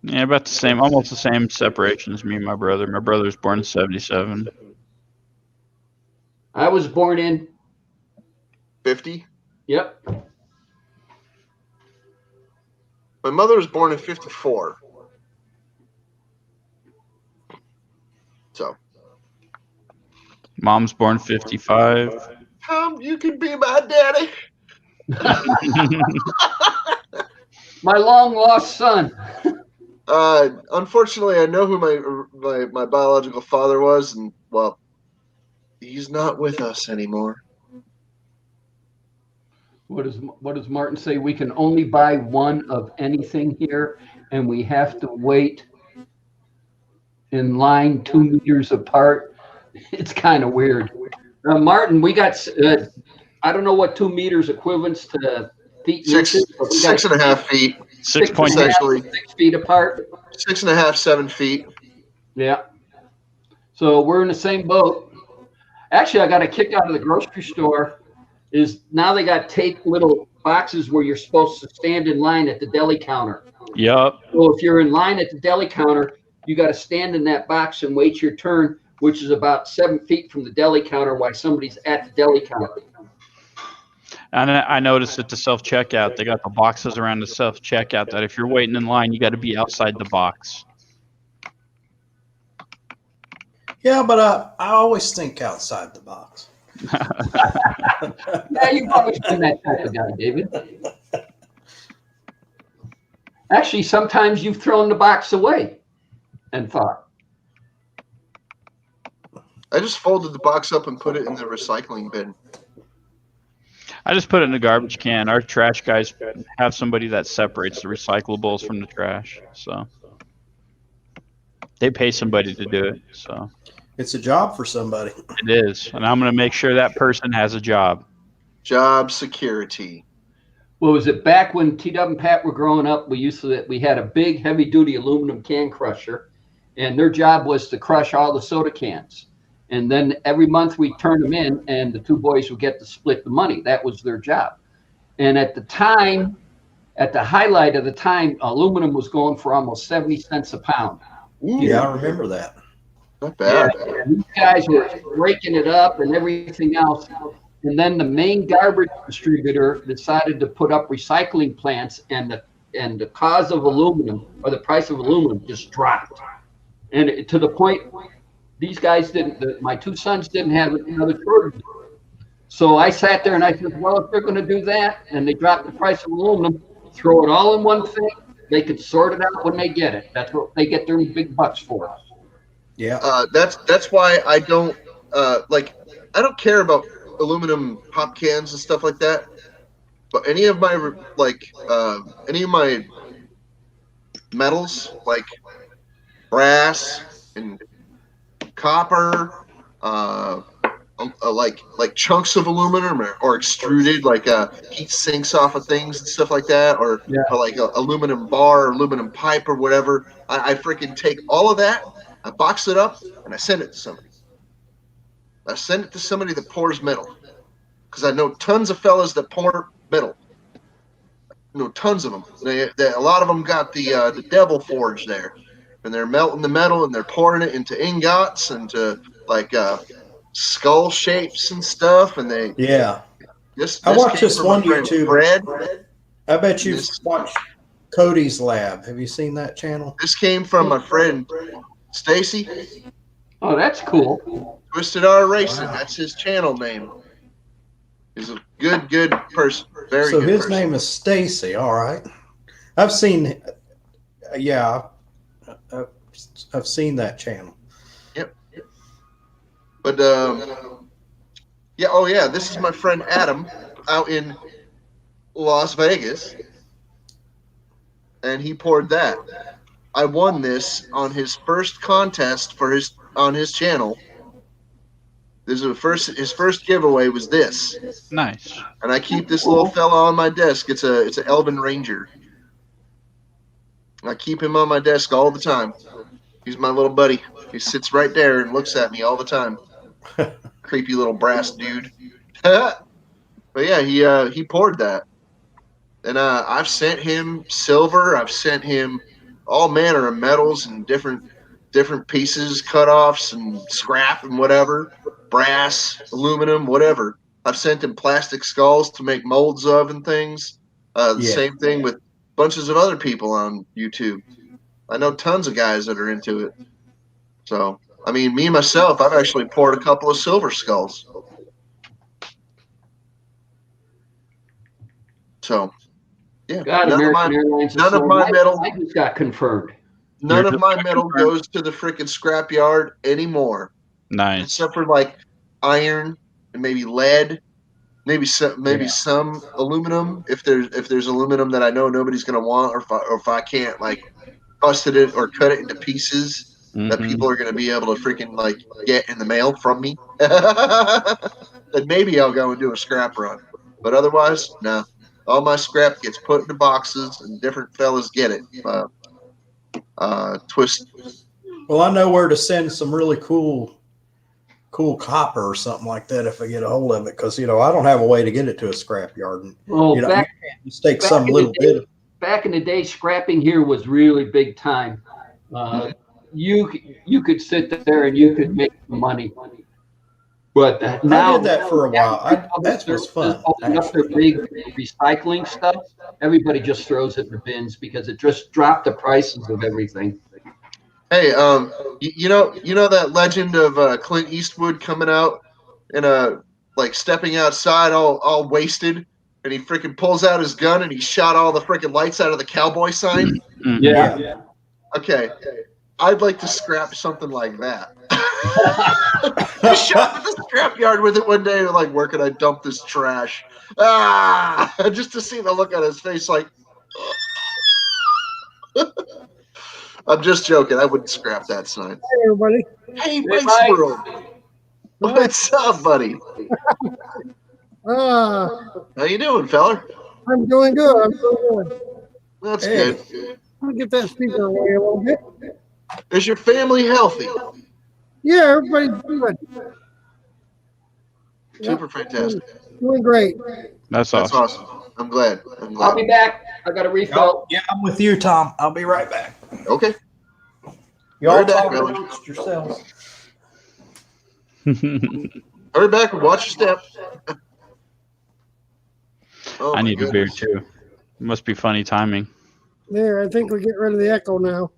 Yeah, about the same, almost the same separation as me and my brother. My brother was born in 77. I was born in, 50. yep. My mother was born in 54. So, Mom's born 55. Tom, you can be my daddy. My long lost son. Unfortunately, I know who my biological father was, and, well, he's not with us anymore. What does Martin say? We can only buy one of anything here, and we have to wait in line 2 meters apart. It's kind of weird. Martin, we got, I don't know what 2 meters equivalents to feet. and Six, inches, but we got 6.5 feet. 6 point. Essentially. 6 feet apart. 6.5, 7 feet. Yeah. So we're in the same boat. Actually, I got a kick out of the grocery store. Is now they got taped little boxes where you're supposed to stand in line at the deli counter. Yup. So if you're in line at the deli counter, you got to stand in that box and wait your turn, which is about 7 feet from the deli counter while somebody's at the deli counter. And I noticed at the self-checkout, they got the boxes around the self-checkout that if you're waiting in line, you got to be outside the box. Yeah, but I always think outside the box. Yeah, you've always been that type of guy, David. Actually, sometimes you've thrown the box away and thought, I just folded the box up and put it in the recycling bin. I just put it in the garbage can. Our trash guys have somebody that separates the recyclables from the trash, so they pay somebody to do it. So It's a job for somebody. it is, and I'm going to make sure that person has a job. Job security. what was it, back when T-Dub and Pat were growing up, we had a big heavy-duty aluminum can crusher, and their job was to crush all the soda cans. And then every month we turn them in, and the two boys would get to split the money. That was their job. And at the time, at the highlight of the time, aluminum was going for almost 70 cents a pound. Ooh, Yeah, I remember that. not bad. Yeah, these guys were breaking it up and everything else. And then the main garbage distributor decided to put up recycling plants, and the cause of aluminum, or the price of aluminum, just dropped. And to the point, these guys my two sons didn't have another choice. So I sat there and I said, well, if they're going to do that and they drop the price of aluminum, throw it all in one thing, they could sort it out when they get it. That's what they get their big bucks for. Yeah. That's why I don't I don't care about aluminum pop cans and stuff like that. But any of my metals, like brass and copper, like chunks of aluminum or extruded, like heat sinks off of things and stuff like that, or like a aluminum bar or aluminum pipe or whatever. I freaking take all of that, I box it up, and I send it to somebody. I send it to somebody that pours metal, because I know tons of fellas that pour metal. I know tons of them. A lot of them got the Devil Forge there, and they're melting the metal and they're pouring it into ingots and to like skull shapes and stuff. And they I watched this one friend YouTube. Fred. I bet you've watched Cody's Lab. Have you seen that channel? This came from my friend Stacy. Oh, that's cool. Twisted R Racing. That's his channel name. He's a good person. Very So good his person. name is Stacy. All right. I've seen. Yeah, I've seen that channel. Yep. But this is my friend Adam out in Las Vegas, and he poured that. I won this on his first contest on his channel. This is his first giveaway was this. Nice. And I keep this little fella on my desk. It's an Elven Ranger. I keep him on my desk all the time. He's my little buddy. He sits right there and looks at me all the time. Creepy little brass dude. But yeah, he poured that. And I've sent him silver. I've sent him all manner of metals and different pieces, cutoffs and scrap and whatever. Brass, aluminum, whatever. I've sent him plastic skulls to make molds of and things. Same thing with bunches of other people on YouTube. I know tons of guys that are into it. So, I mean, me myself, I've actually poured a couple of silver skulls. So, yeah. God, American Airlines. None of my metal. I just got confirmed. None of my metal goes to the freaking scrapyard anymore. Nice. Except for like iron and maybe lead, maybe some aluminum. If there's aluminum that I know nobody's gonna want, or if I can't like busted it or cut it into pieces that people are gonna be able to freaking like get in the mail from me, then maybe I'll go and do a scrap run. But otherwise, no. All my scrap gets put into boxes and different fellas get it. Twist. Well, I know where to send some really cool copper or something like that if I get a hold of it, because I don't have a way to get it to a scrapyard. And Well, back in the day, scrapping here was really big time. You could sit there and you could make money. But now I did that for a while. That was fun. Open up their big recycling stuff. Everybody just throws it in the bins because it just dropped the prices of everything. Hey, you know that legend of Clint Eastwood coming out in a like stepping outside all wasted, and he freaking pulls out his gun and he shot all the freaking lights out of the cowboy sign. Mhm. Yeah. Okay, I'd like to scrap something like that. I shot at the scrapyard with it one day, like, where can I dump this trash? Just to see the look on his face, like, I'm just joking. I wouldn't scrap that sign. Hey, everybody. Hey, Mike. Mike's World. What's up, buddy? Uh, How you doing, feller? I'm doing good. I'm doing good. That's Hey. good. Let me get that speaker away a little bit. Is your family healthy? Yeah, everybody's good. Super fantastic. Doing great. That's That's awesome. awesome. I'm glad. I'll be back. I got a refill. Yeah, I'm with you, Tom. I'll be right back. Okay. Y'all Right back, talk brother. amongst yourselves. Hurry back and watch your step. Oh, I my need a beer goodness. too. Must be funny timing. There, I think we get rid of the echo now.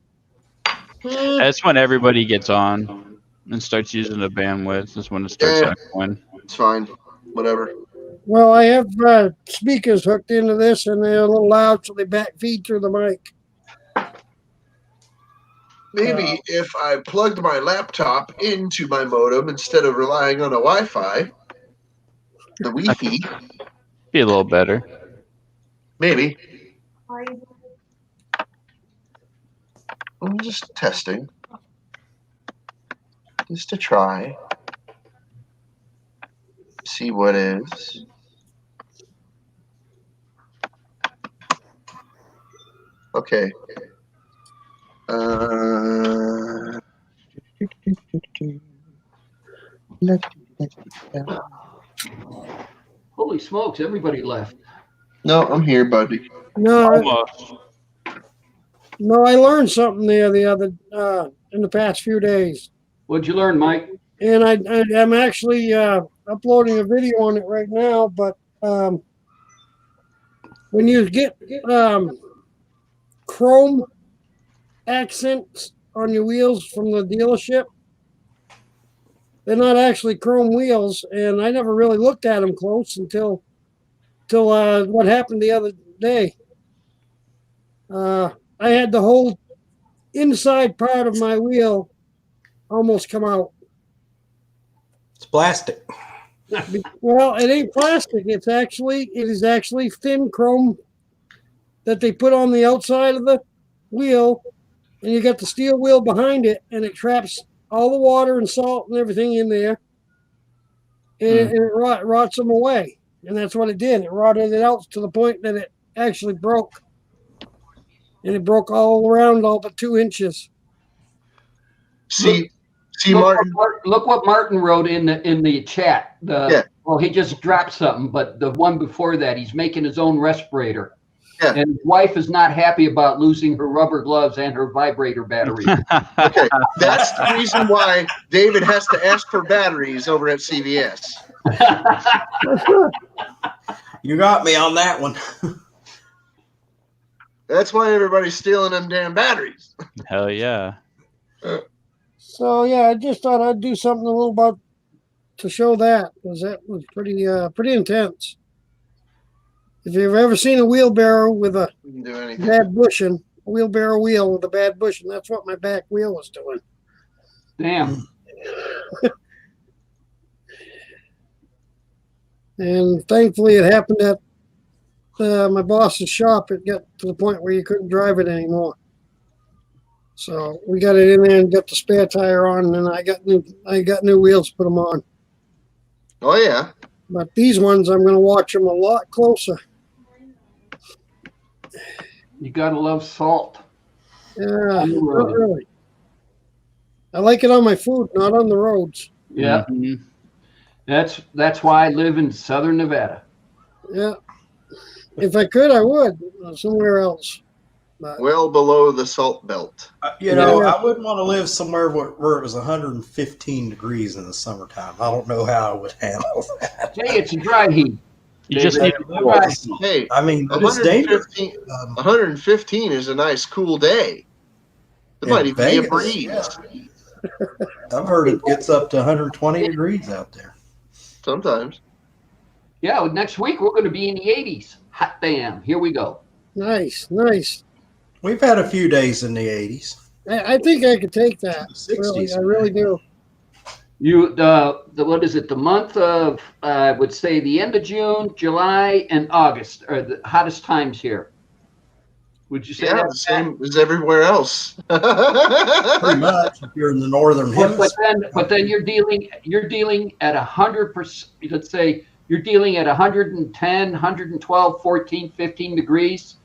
That's when everybody gets on and starts using the bandwidth. That's when it starts Yeah. echoing. It's fine. Whatever. Well, I have speakers hooked into this, and they're a little loud, so they backfeed through the mic. Maybe if I plugged my laptop into my modem instead of relying on a Wi-Fi, the Wi-Fi, Be a little better. maybe. I'm just testing. Just to try. See what is. Okay. Holy smokes, everybody left. No, I'm here, buddy. No, Almost. no, I learned something there the other in the past few days, What'd you learn, Mike? and I'm actually uploading a video on it right now. But when you get chrome accents on your wheels from the dealership, they're not actually chrome wheels, and I never really looked at them close until what happened the other day. I had the whole inside part of my wheel almost come out. It's plastic. Well, it ain't plastic. It is actually thin chrome that they put on the outside of the wheel, and you got the steel wheel behind it, and it traps all the water and salt and everything in there, and it rots them away. And that's what it did. It rotted it out to the point that it actually broke, and it broke all around all but 2 inches. See, Look Martin. Look what Martin wrote in the chat. Yeah. Well, he just dropped something, but the one before that, he's making his own respirator. Yeah. And his wife is not happy about losing her rubber gloves and her vibrator battery. Okay, that's the reason why David has to ask for batteries over at CVS. You got me on that one. That's why everybody's stealing them damn batteries. Hell yeah. So yeah, I just thought I'd do something a little about to show that, because that was pretty intense. If you've ever seen a wheelbarrow with a We can do anything. bad bushing, a wheelbarrow wheel with a bad bushing, that's what my back wheel was doing. Damn. And thankfully, it happened at my boss's shop. It got to the point where you couldn't drive it anymore. So we got it in there and got the spare tire on, and I got new wheels to put them on. Oh yeah. But these ones, I'm going to watch them a lot closer. You gotta love salt. Yeah, On the not road. really. I like it on my food, not on the roads. Yeah. Mhm. That's why I live in Southern Nevada. Yeah. If I could, I would somewhere else. But Well below the salt belt. You know, Yeah. I wouldn't want to live somewhere where it was 115 degrees in the summertime. I don't know how I would handle that. Hey, it's a dry heat. You just need Dry heat. Hey, I mean, but it's dangerous. 115, 115 is a nice cool day. There In might even be a Vegas, breeze. yeah. I've heard it gets up to 120 degrees out there. Sometimes. Yeah, next week we're going to be in the 80s. Hot damn. Here we go. Nice, nice. We've had a few days in the 80s. I think I could take that. The 60s. Really, I really do. You the what is it? The month of I would say the end of June, July, and August are the hottest times here. Would you say Yeah, that? the same as everywhere else. Pretty much if you're in the northern But hemisphere. then you're dealing at 100%. Let's say you're dealing at 110, 112, 14, 15 degrees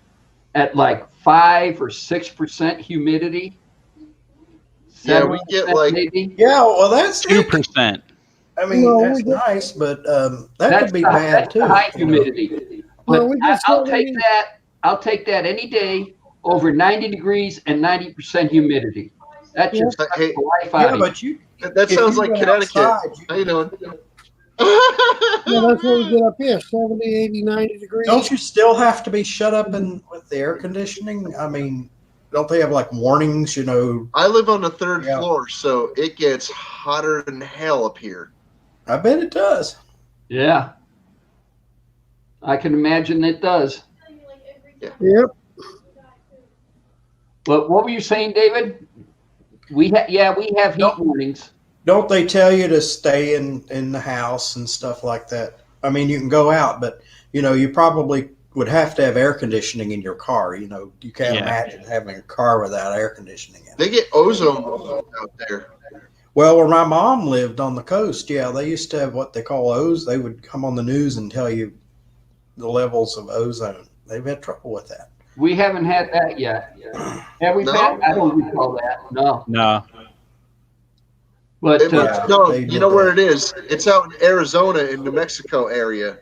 at like 5 or 6% humidity. Yeah, we get 7% like maybe. Yeah, well, that's 2%. I mean, No, that's we get- nice, but that That's could be the- bad that's too. the high you know. humidity. No, But we get I'll 70. take that. I'll take that any day over 90 degrees and 90% humidity. That Yeah. just sucks Hey, the life out Yeah, of you. but you. that if sounds you like went Connecticut. outside, How you doing? Yeah, that's what we get up here, 70, 80, 90 degrees. don't you still have to be shut up in with the air conditioning? I mean, don't they have like warnings? You know, I live on the third Yeah. floor, so it gets hotter than hell up here. I bet it does. Yeah. I can imagine it does. Yep. But what were you saying, David? We have heat Nope. warnings. Don't they tell you to stay in the house and stuff like that? I mean, you can go out, but you know, you probably would have to have air conditioning in your car. You know, you can't Yeah. imagine having a car without air conditioning in it. They get ozone out there. Well, where my mom lived on the coast, yeah, they used to have what they call ozone. They would come on the news and tell you the levels of ozone. They've had trouble with that. We haven't had that yet. Have we No. had? I don't recall that. No. No. But It was, Yeah, no, they you did know where that. it is? It's out in Arizona in New Mexico area.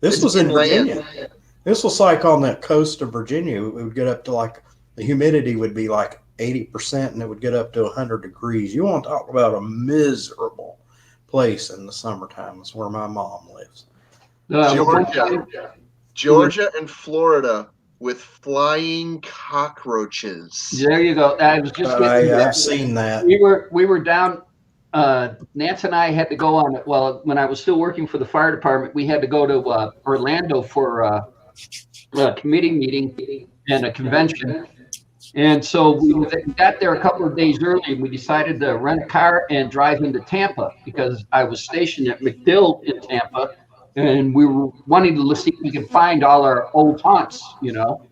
This It's was in inland. Virginia. This was like on the coast of Virginia. It would get up to like the humidity would be like 80%, and it would get up to 100 degrees. You want to talk about a miserable place in the summertime? Is where my mom lives. Georgia and Florida with flying cockroaches. there you go. I was just getting to that. I've seen that. We were down. Nance and I had to go on. Well, when I was still working for the fire department, we had to go to Orlando for a committee meeting and a convention. And so we got there a couple of days early, and we decided to rent a car and drive into Tampa because I was stationed at MacDill in Tampa, and we were wanting to see if we could find all our old haunts, you know,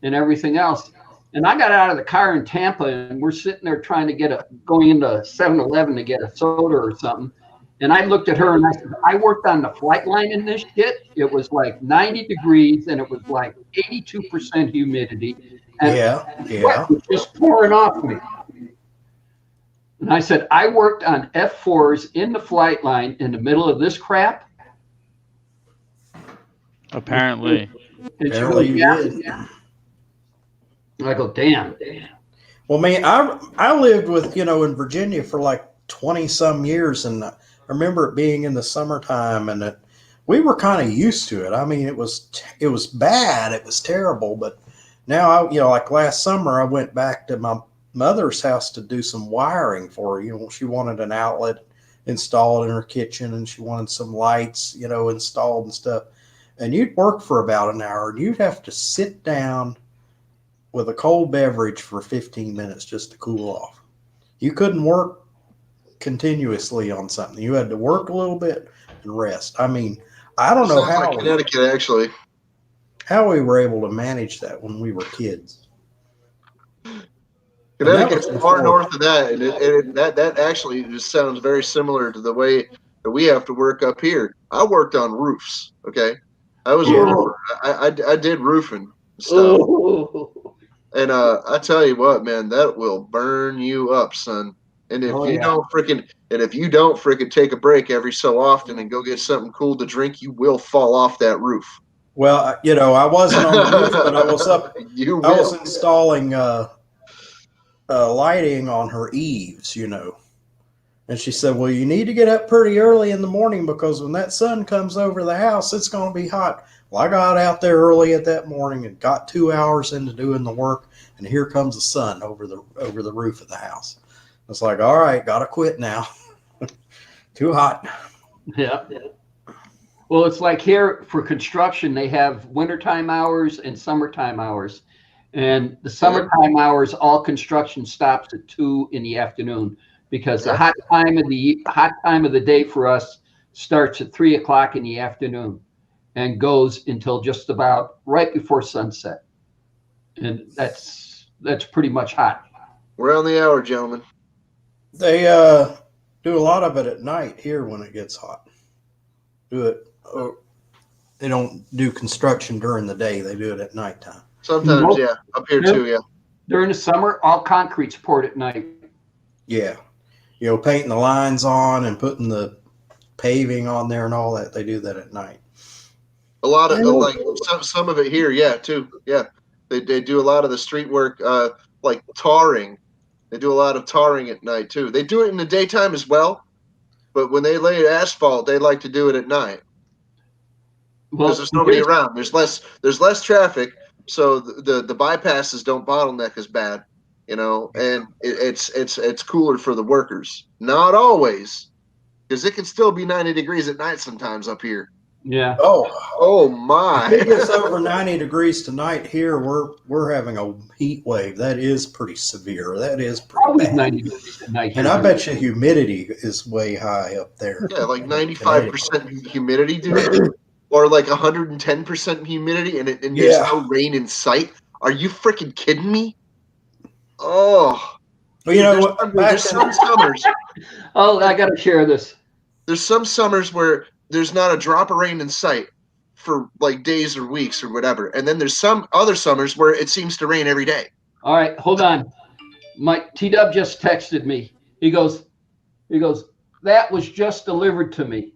and everything else. And I got out of the car in Tampa, and we're sitting there trying to going into 7-Eleven to get a soda or something. And I looked at her and I said, I worked on the flight line in this shit. It was like 90 degrees and it was like 82% humidity. And Yeah. sweat was just pouring off me. And I said, I worked on F4s in the flight line in the middle of this crap. Apparently. And she Apparently goes, you yeah. did. I go, damn. Well, man, I lived with, you know, in Virginia for like 20 some years, and I remember it being in the summertime, and we were kind of used to it. I mean, it was bad, it was terrible, but now you know, like last summer, I went back to my mother's house to do some wiring for her. You know, she wanted an outlet installed in her kitchen, and she wanted some lights, you know, installed and stuff. And you'd work for about an hour, and you'd have to sit down with a cold beverage for 15 minutes just to cool off. You couldn't work continuously on something. You had to work a little bit and rest. I mean, I don't know Sounds like Connecticut, actually. how we were able to manage that when we were kids. Connecticut's was far before- north of that, and that actually just sounds very similar to the way that we have to work up here. I worked on roofs. Okay, I was a Yeah. roofer. I did roofing stuff, and I tell you what, man, that will burn you up, son. And if Oh, you yeah. don't frickin' take a break every so often and go get something cool to drink, you will fall off that roof. Well, you know, I wasn't on the roof, but I was up. You I was will. installing lighting on her eaves, you know. And she said, well, you need to get up pretty early in the morning because when that sun comes over the house, it's going to be hot. Well, I got out there early at that morning and got 2 hours into doing the work, and here comes the sun over the roof of the house. It's like, all right, got to quit now. Too hot. Yeah. Well, it's like here for construction, they have wintertime hours and summertime hours. And the summertime hours, all construction stops at 2 in the afternoon because the hot time of the day for us starts at 3 o'clock in the afternoon and goes until just about right before sunset. And that's pretty much hot. We're on the hour, gentlemen. They do a lot of it at night here when it gets hot. They don't do construction during the day. They do it at nighttime. Sometimes, Nope. yeah. Up here too, yeah. During the summer, all concrete's poured at night. Yeah. Painting the lines on and putting the paving on there and all that. They do that at night. A lot of some of it here, yeah, too. Yeah. They do a lot of the street work, like tarring. They do a lot of tarring at night too. They do it in the daytime as well, but when they lay asphalt, they like to do it at night because there's nobody around. There's less traffic, so the bypasses don't bottleneck as bad, and it's cooler for the workers. Not always, because it can still be 90 degrees at night sometimes up here. Yeah. Oh my! If it gets over 90 degrees tonight here, we're having a heat wave. That is pretty severe. That is pretty Always bad. 90 degrees at night. And I bet you humidity is way high up there. Yeah, like 95% humidity, dude. Or like 110% humidity, and there's no rain in sight. Are you freaking kidding me? Oh. Well, you know what? There's some summers. Oh, I got to share this. There's some summers where there's not a drop of rain in sight for like days or weeks or whatever. And then there's some other summers where it seems to rain every day. All right, hold on. Mike T-Dub just texted me. He goes, that was just delivered to me.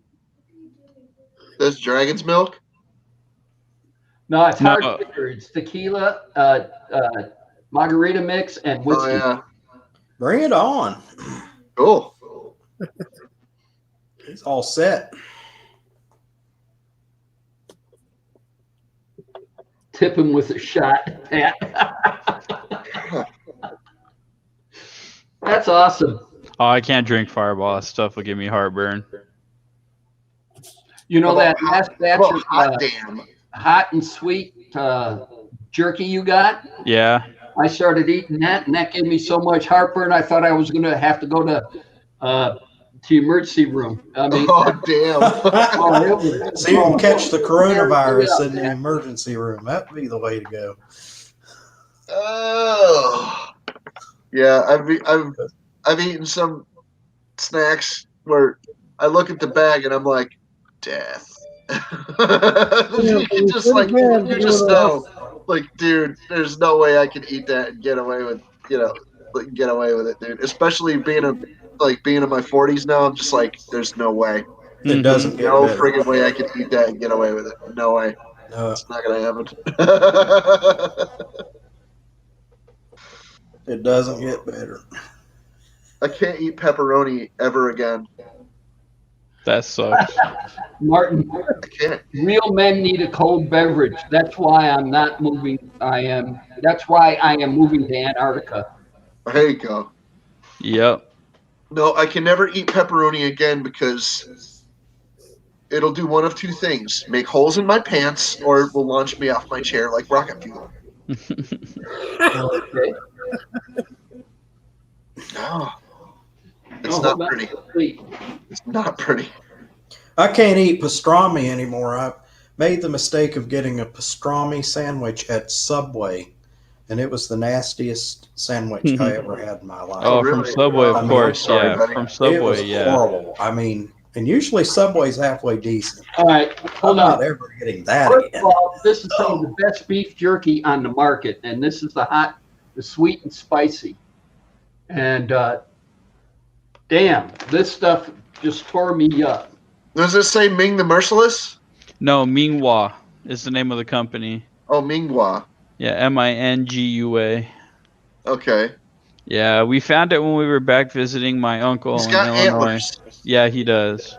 That's dragon's milk? No, it's hard liquor. It's tequila, margarita mix, and whiskey. Oh, yeah. Bring it on. Cool. It's all set. Tip him with a shot. That's awesome. Oh, I can't drink Fireball. That stuff will give me heartburn. You know that last batch of hot and sweet jerky you got? Yeah. I started eating that, and that gave me so much heartburn. I thought I was going to have to go to the emergency room. I mean, damn! So you can catch the coronavirus in the emergency room. That'd be the way to go. Oh, yeah. I've eaten some snacks where I look at the bag and I'm like, death. You just know, like, dude, there's no way I can eat that and get away with, get away with it, dude. Especially being in my 40s now, I'm just like, there's no way. It doesn't get no better. friggin' way I can eat that and get away with it. No way. No, It's not gonna happen. it doesn't get better. I can't eat pepperoni ever again. That sucks. Martin, I can't. real men need a cold beverage. That's why I'm not moving. That's why I am moving to Antarctica. There you go. Yep. No, I can never eat pepperoni again because it'll do one of two things: make holes in my pants, or it will launch me off my chair like rocket fuel. Okay. No, it's not pretty. It's not pretty. I can't eat pastrami anymore. I made the mistake of getting a pastrami sandwich at Subway, and it was the nastiest sandwich I ever had in my life. Oh, really? from Subway, of course. sorry, Yeah, buddy. from It Subway. was Yeah. horrible. I mean, and usually Subway's halfway decent. All right, I'm hold not on. ever getting that First again. of all, this is some of the best beef jerky on the market, and this is the sweet and spicy. And damn, this stuff just tore me up. Does it say Ming the Merciless? No, Minghua is the name of the company. Oh, Minghua. Yeah, Mingua. Okay. Yeah, we found it when we were back visiting my uncle He's in got Illinois. antlers. Yeah, he does.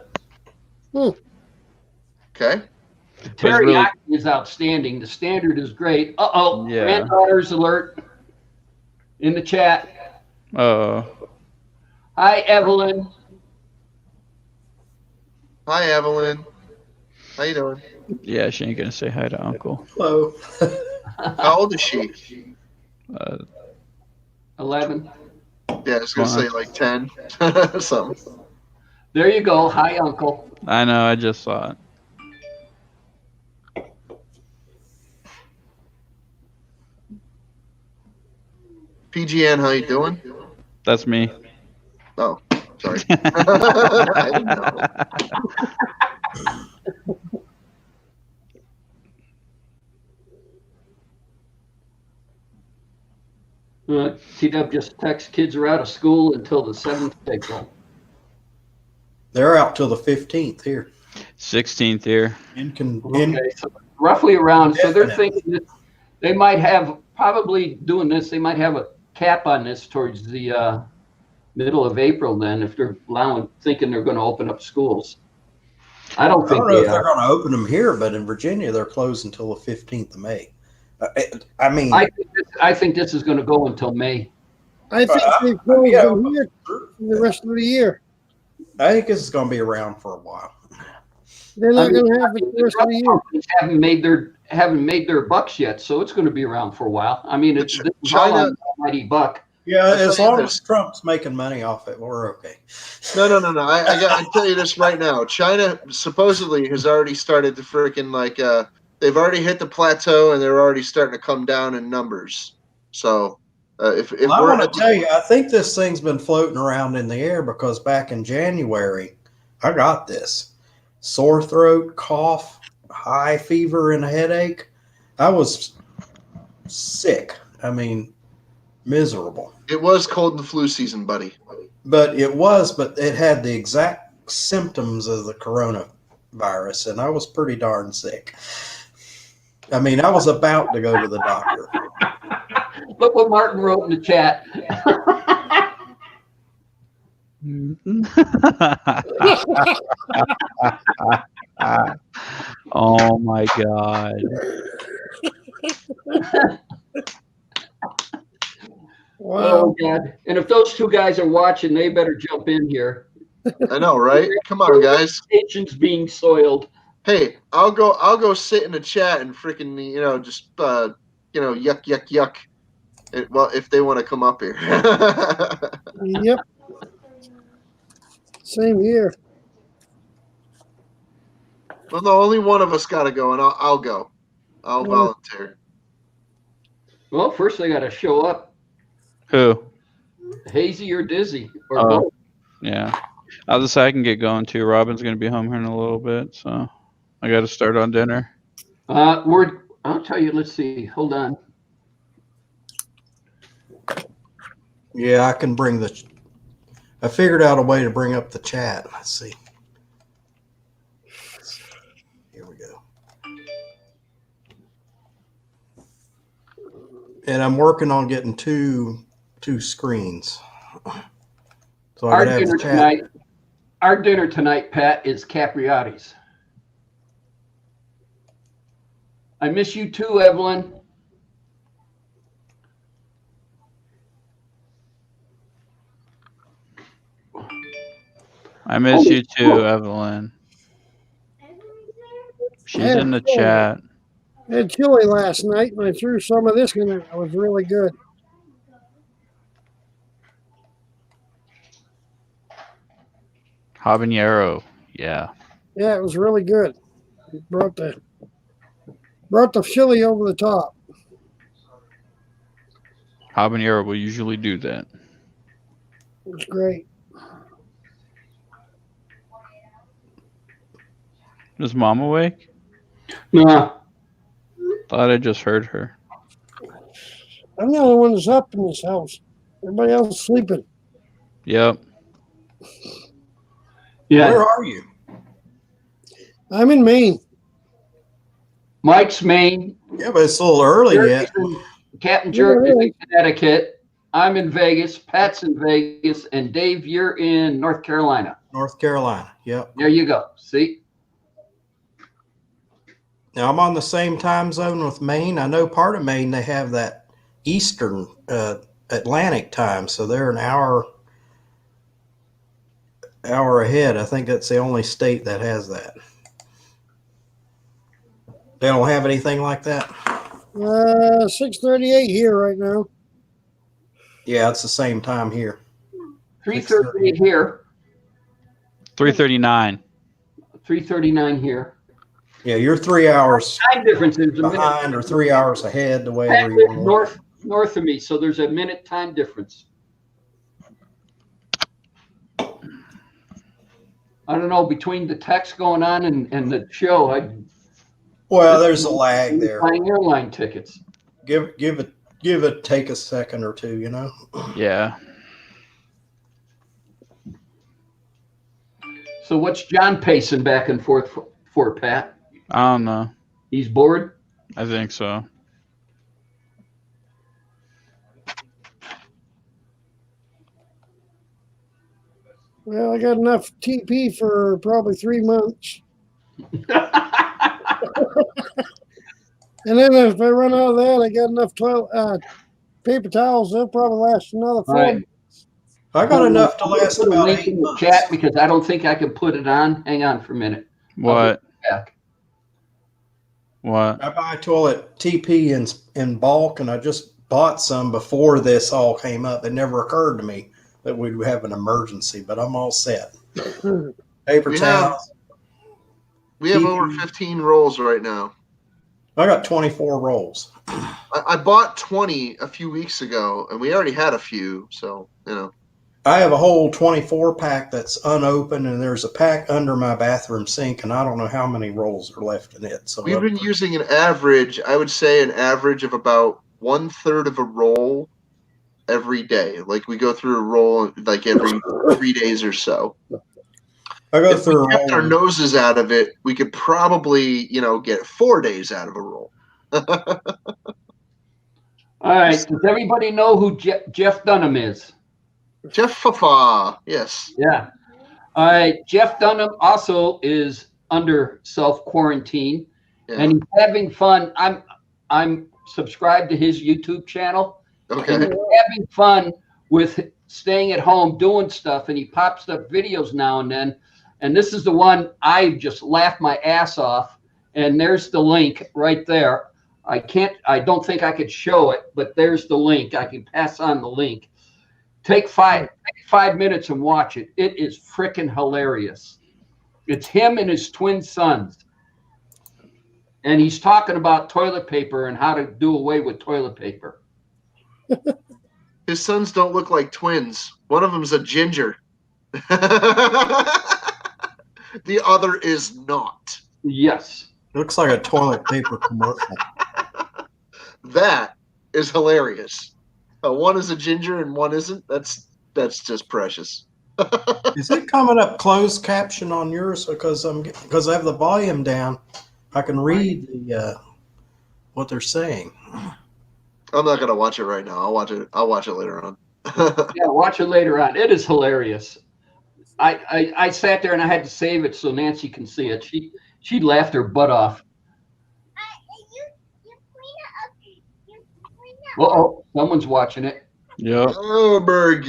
Okay. The really- teriyaki is outstanding. The standard is great. Uh-oh, Yeah. granddaughters alert in the chat. Oh. Hi, Evelyn. Hi, Evelyn. How you doing? Yeah, she ain't gonna say hi to Uncle. Hello. How old is she? 11. Yeah, I was gonna say like 10, something. There you go. Hi, Uncle. I know. I just saw it. PGN, how you doing? That's me. Oh, sorry. I didn't know. TW just text kids are out of school until the 7th of April. They're out till the 15th here. 16th here. Okay, so roughly around. So they're Definitely. thinking that they might have, probably doing this, they might have a cap on this towards the middle of April then, if they're thinking they're going to open up schools. I don't I think don't know they if they're are. going to open them here, but in Virginia, they're closed until the 15th of May. I mean, I think this is going to go until May. I think they closed them here for the rest of the year. I think this is going to be around for a while. They're not going to have it the rest of the year. Companies haven't made their bucks yet, so it's going to be around for a while. I mean, it's China- almighty buck. Yeah, I'll as tell you long this. as Trump's making money off it, we're okay. No. I tell you this right now. China supposedly has already started to freaking they've already hit the plateau and they're already starting to come down in numbers. So if Well, I we're want to tell you, I think this thing's been floating around in the air because back in January, I got this sore throat, cough, high fever, and a headache. I was sick. I mean, miserable. it was cold and flu season, buddy. But it had the exact symptoms of the coronavirus, and I was pretty darn sick. I mean, I was about to go to the doctor. Look what Martin wrote in the chat. Oh my God. Oh Wow. God! And if those two guys are watching, they better jump in here. I know, right? Come on, guys. Nation's being soiled. Hey, I'll go sit in the chat and freaking just yuck. Well, if they want to come up here. Yep. Same here. Well, no, only one of us got to go, and I'll go. I'll volunteer. Well, first they got to show up, Who? hazy or dizzy, or Oh. both. Yeah. I'll just say I can get going too. Robin's going to be home here in a little bit, so I got to start on dinner. I'll tell you. Let's see. Hold on. Yeah, I can I figured out a way to bring up the chat. Let's see. Here we go. And I'm working on getting two screens. So I Our can have dinner the chat. tonight. Our dinner tonight, Pat, is Capriati's. I miss you too, Evelyn. I miss you too, Evelyn. She's in the chat. I had chili last night, and I threw some of this in there. It was really good. Habanero. Yeah. Yeah, it was really good. It brought the chili over the top. Habanero will usually do that. It was great. Is Mom awake? No. Thought I just heard her. I'm the only one that's up in this house. Everybody else is sleeping. Yep. Yeah. Where are you? I'm in Maine. Mike's Maine. Yeah, but it's a little early yet. Captain Yeah, Jerk is really. in Connecticut. I'm in Vegas. Pat's in Vegas. And Dave, you're in North Carolina. North Carolina. Yep. There you go. See? Now I'm on the same time zone with Maine. I know part of Maine, they have that Eastern Atlantic time. So they're an hour ahead. I think that's the only state that has that. They don't have anything like that. 6:38 here right now. Yeah, it's the same time here. 3:38 here, 3:39. 3:39 here. Yeah, you're 3 hours Time difference is a minute. behind or 3 hours ahead, the way Pat you lives want to. north of me, so there's a minute time difference. I don't know, between the text going on and the show, Well, there's a lag there. buying airline tickets. Give it take a second or two, you know. Yeah. So what's John pacing back and forth for, Pat? I don't know. He's bored? I think so. Well, I got enough TP for probably 3 months. And then if I run out of that, I got enough paper towels. They'll probably last another 4 Right. months. I got enough to last Put a about link 8 in the months. chat because I don't think I can put it on. Hang on for a minute. What? Back. What? I buy toilet TP in bulk, and I just bought some before this all came up. It never occurred to me that we'd have an emergency, but I'm all set. Paper We towels. We have TP. over 15 rolls right now. I got 24 rolls. I bought 20 a few weeks ago, and we already had a few, so, you know. I have a whole 24 pack that's unopened, and there's a pack under my bathroom sink, and I don't know how many rolls are left in it. So We've been using an average, I would say an average of about 1/3 of a roll every day. Like we go through a roll like every 3 days or so. I go If we through a kept our roll. noses out of it, we could probably, get 4 days out of a roll. All right. Does everybody know who Jeff Dunham is? Jeff Fafa, yes. Yeah. All right. Jeff Dunham also is under self-quarantine, Yeah. and he's having fun. I'm subscribed to his YouTube channel. Okay. And he's having fun with staying at home doing stuff, and he pops up videos now and then. And this is the one I just laughed my ass off. And there's the link right there. I don't think I could show it, but there's the link. I can pass on the link. Take 5 minutes and watch it. It is freaking hilarious. It's him and his twin sons. And he's talking about toilet paper and how to do away with toilet paper. His sons don't look like twins. One of them's a ginger. The other is not. Yes. Looks like a toilet paper commercial. That is hilarious. One is a ginger and one isn't. That's just precious. Is it coming up closed caption on yours? Because I have the volume down. I can read what they're saying. I'm not gonna watch it right now. I'll watch it later on. Yeah, watch it later on. It is hilarious. I sat there and I had to save it so Nancy can see it. She laughed her butt off. Uh-oh, someone's watching it. Yep. Oh, Berg.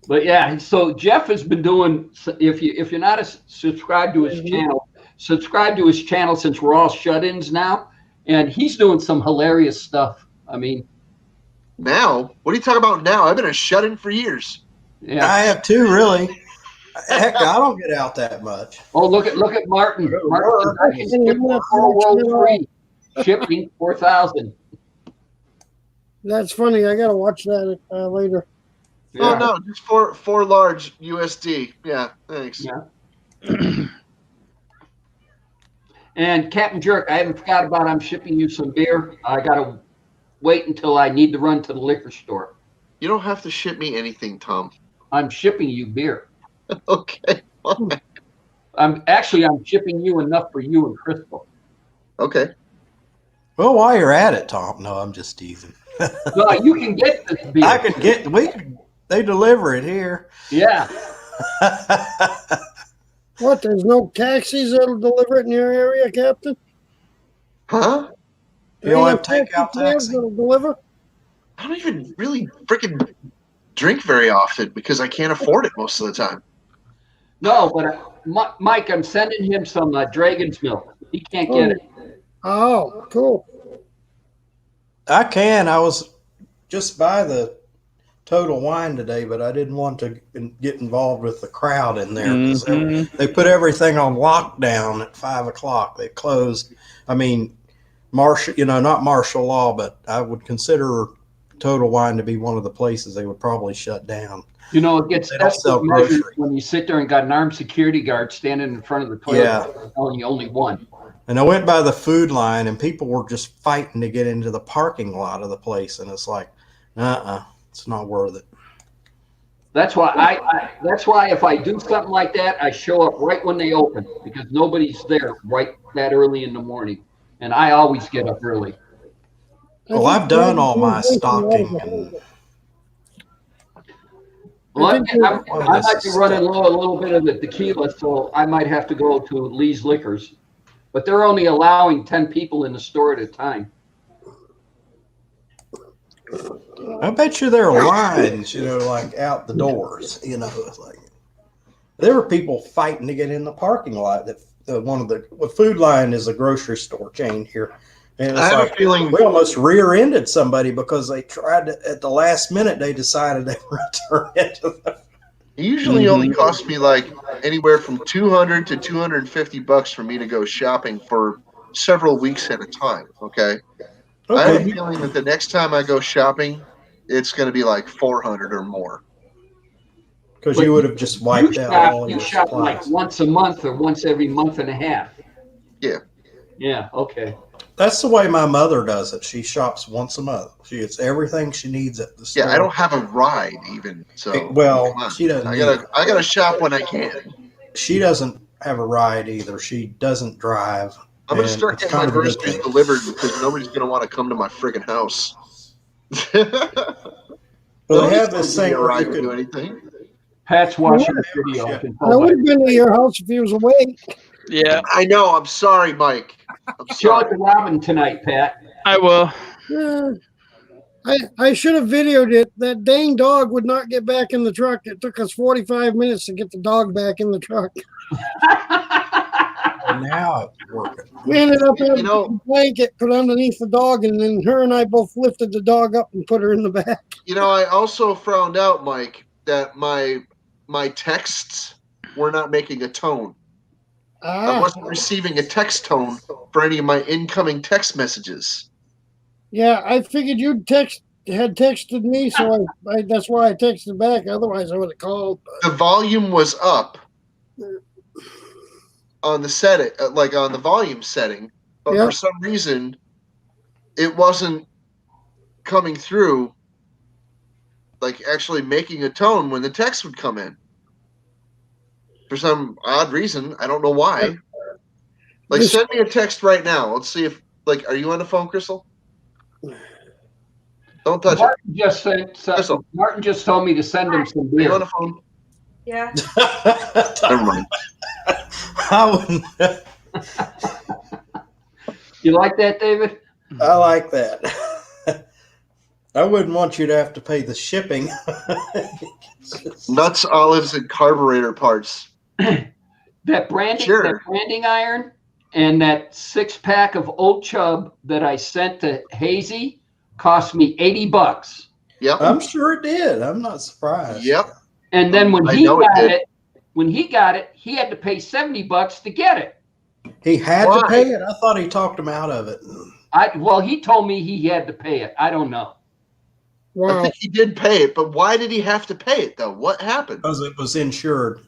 But yeah, so Jeff has been doing. If you're not subscribed to his channel, subscribe to his channel since we're all shut-ins now, and he's doing some hilarious stuff. I mean, Now? What are you talking about now? I've been a shut-in for years. yeah. I have two, really. Heck, I don't get out that much. Oh, look at Martin. Martin says, World Free shipping 4,000. That's funny. I got to watch that later. Oh no, just four large USD. Yeah, thanks. Yeah. And Captain Jerk, I haven't forgot about. I'm shipping you some beer. I gotta wait until I need to run to the liquor store. You don't have to ship me anything, Tom. I'm shipping you beer. Okay. I'm shipping you enough for you and Crystal. Okay. Well, while you're at it, Tom. No, I'm just teasing. No, you can get this beer. I can get. They deliver it here. Yeah. What? There's no taxis that'll deliver it in your area, Captain? Huh? You don't have There ain't no takeout taxi cabs taxi? that'll deliver? I don't even really freaking drink very often because I can't afford it most of the time. No, but Mike, I'm sending him some Dragon's milk. He can't get it. Oh, cool. I can. I was just by the Total Wine today, but I didn't want to get involved with the crowd in there because they put everything on lockdown at 5 o'clock. They closed. I mean, not martial law, but I would consider Total Wine to be one of the places they would probably shut down. You know, it gets They don't sell desperate measures groceries. when you sit there and got an armed security guard standing in front of the toilet telling you only one. And I went by the food line, and people were just fighting to get into the parking lot of the place, and it's like, it's not worth it. That's why that's why if I do something like that, I show up right when they open because nobody's there right that early in the morning, and I always get up early. Well, I've done all my stocking. And Well, I might be running low a little bit of the tequila, so I might have to go to Lee's Liquors. But they're only allowing 10 people in the store at a time. I bet you there are lines, like out the doors. It's like there were people fighting to get in the parking lot. That the Food Line is a grocery store chain here, and it's I have like a feeling we almost rear-ended somebody because they tried to, at the last minute. They decided they were going to turn into the. it usually only costs me like anywhere from $200 to $250 for me to go shopping for several weeks at a time. Okay. I have a feeling that the next time I go shopping, it's going to be like $400 or more. Because you would have just wiped out all You your shop supplies. like once a month or once every month and a half. Yeah. Yeah, okay. That's the way my mother does it. She shops once a month. She gets everything she needs at the store. Yeah, I don't have a ride even. So Well, come on. she doesn't. I gotta shop when I can. She doesn't have a ride either. She doesn't drive. I'm gonna And start it's getting my kind of a good groceries thing. delivered because nobody's gonna want to come to my friggin' house. Well, they have this thing a where ride you to do could. anything. Pat's watching the video. I can tell I by- would have been to your house if he was awake. Yeah, I know. I'm sorry, Mike. I'm Show it sorry. to Robin tonight, Pat. I will. I should have videoed it. That dang dog would not get back in the truck. It took us 45 minutes to get the dog back in the truck. Now it's working. We ended up having know- a blanket put underneath the dog, and then her and I both lifted the dog up and put her in the back. I also found out, Mike, that my texts were not making a tone. I wasn't receiving a text tone for any of my incoming text messages. Yeah, I figured you had texted me, so I that's why I texted back. Otherwise, I would have called. The volume was up on the setting, like on the volume setting, but Yep. for some reason, it wasn't coming through, like actually making a tone when the text would come in. For some odd reason, I don't know why. Like, This- send me a text right now. Let's see if, like, are you on the phone, Crystal? Don't touch it. Martin just said something. Crystal. Martin just told me to send him some Are you on beer. the phone? Yeah. Never mind. I You like that, David? like that. I wouldn't want you to have to pay the shipping. Nuts, olives, and carburetor parts. That Sure. branding iron and that 6-pack of Old Chub that I sent to Hazy cost me $80. Yep. I'm sure it did. I'm not surprised. Yep. And then when I he know it got did. it, he had to pay $70 to get it. He had Why? to pay it. I thought he talked him out of it. Well, he told me he had to pay it. I don't know. I Wow. think he did pay it, but why did he have to pay it, though? What happened? Because it was insured.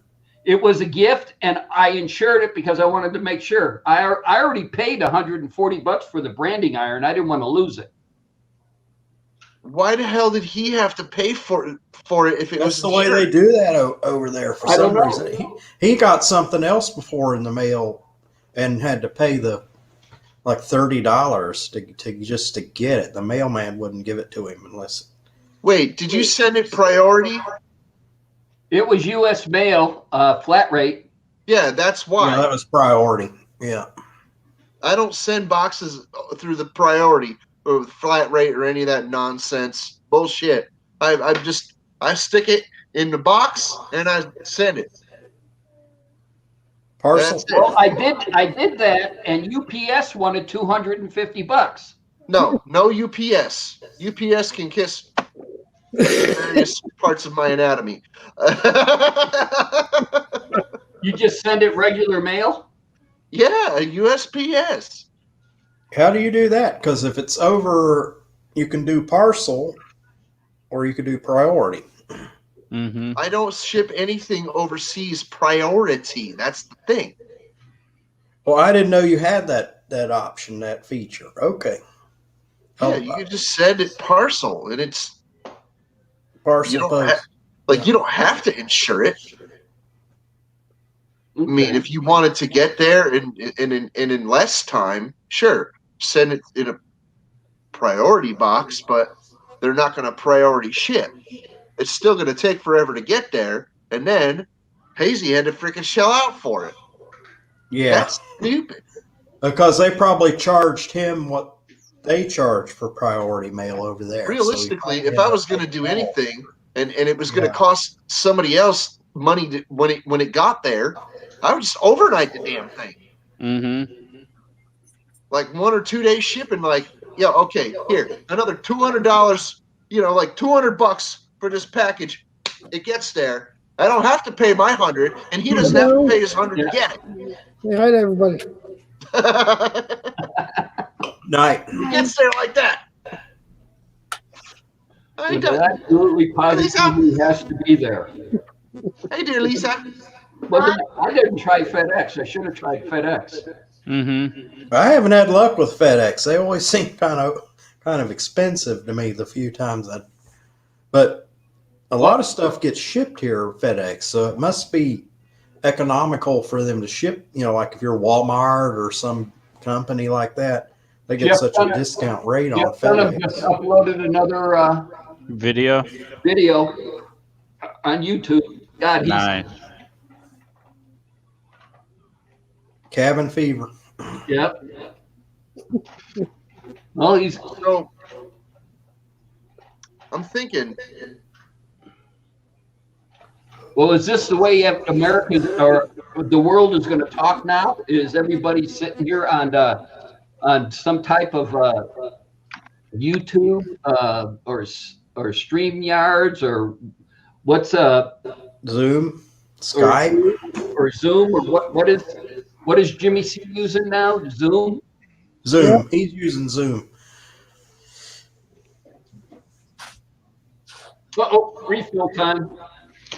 It was a gift, and I insured it because I wanted to make sure. I already paid $140 for the branding iron. I didn't want to lose it. Why the hell did he have to pay for it if it That's was the way they insured? do that over there for I don't some know. reason. He got something else before in the mail and had to pay the like $30 to just to get it. The mailman wouldn't give it to him unless. Wait, did you send it priority? It was U.S. mail, flat rate. Yeah, that's why. Yeah, that was priority. Yeah. I don't send boxes through the priority or flat rate or any of that nonsense bullshit. I stick it in the box and I send it. Parcel. That's it. Well, I did that, and UPS wanted $250. No UPS. UPS can kiss various parts of my anatomy. You just send it regular mail? Yeah, USPS. How do you do that? Because if it's over, you can do parcel, or you could do priority. Mm-hmm. I don't ship anything overseas priority. That's the thing. Well, I didn't know you had that option, that feature. Okay. Yeah, you can just send it parcel, and it's Parcel you don't post. you don't have to insure it. I mean, Okay. if you wanted to get there in less time, sure, send it in a priority box, but they're not going to priority ship. It's still going to take forever to get there, and then Hazy had to freaking shell out for it. Yeah, That's stupid. because they probably charged him what they charge for priority mail over there. So he Realistically, probably if I ended was up going to paying do more. anything, and it was going to Yeah. cost somebody else money when it got there, I would just overnight the damn thing. Mm-hmm. Like 1 or 2 days shipping, like, yeah, okay, here, another $200, like $200 for this package. It gets there. I don't have to pay my 100, and he doesn't have to pay his 100 to get Say hi to everybody. it. Night. It gets there like that. Hey, Well, absolutely positively has to be there. hey, dear Lisa. Well, I didn't try FedEx. I should have tried FedEx. Mm-hmm. I haven't had luck with FedEx. They always seem kind of expensive to me the few times but a lot of stuff gets shipped here FedEx, so it must be economical for them to ship, like if you're Walmart or some company like that, they get Jeff such a discount rate on Jeff Dunham just FedEx. uploaded another Video. video on YouTube. God, he's Nice. Cabin fever. yep. Well, he's So I'm thinking, well. Is this the way America or the world is going to talk now? Is everybody sitting here on some type of YouTube or StreamYards or what's Zoom, Skype. or Zoom or what is Jimmy C using now? Zoom. Zoom. He's using Zoom. Uh-oh, refill time.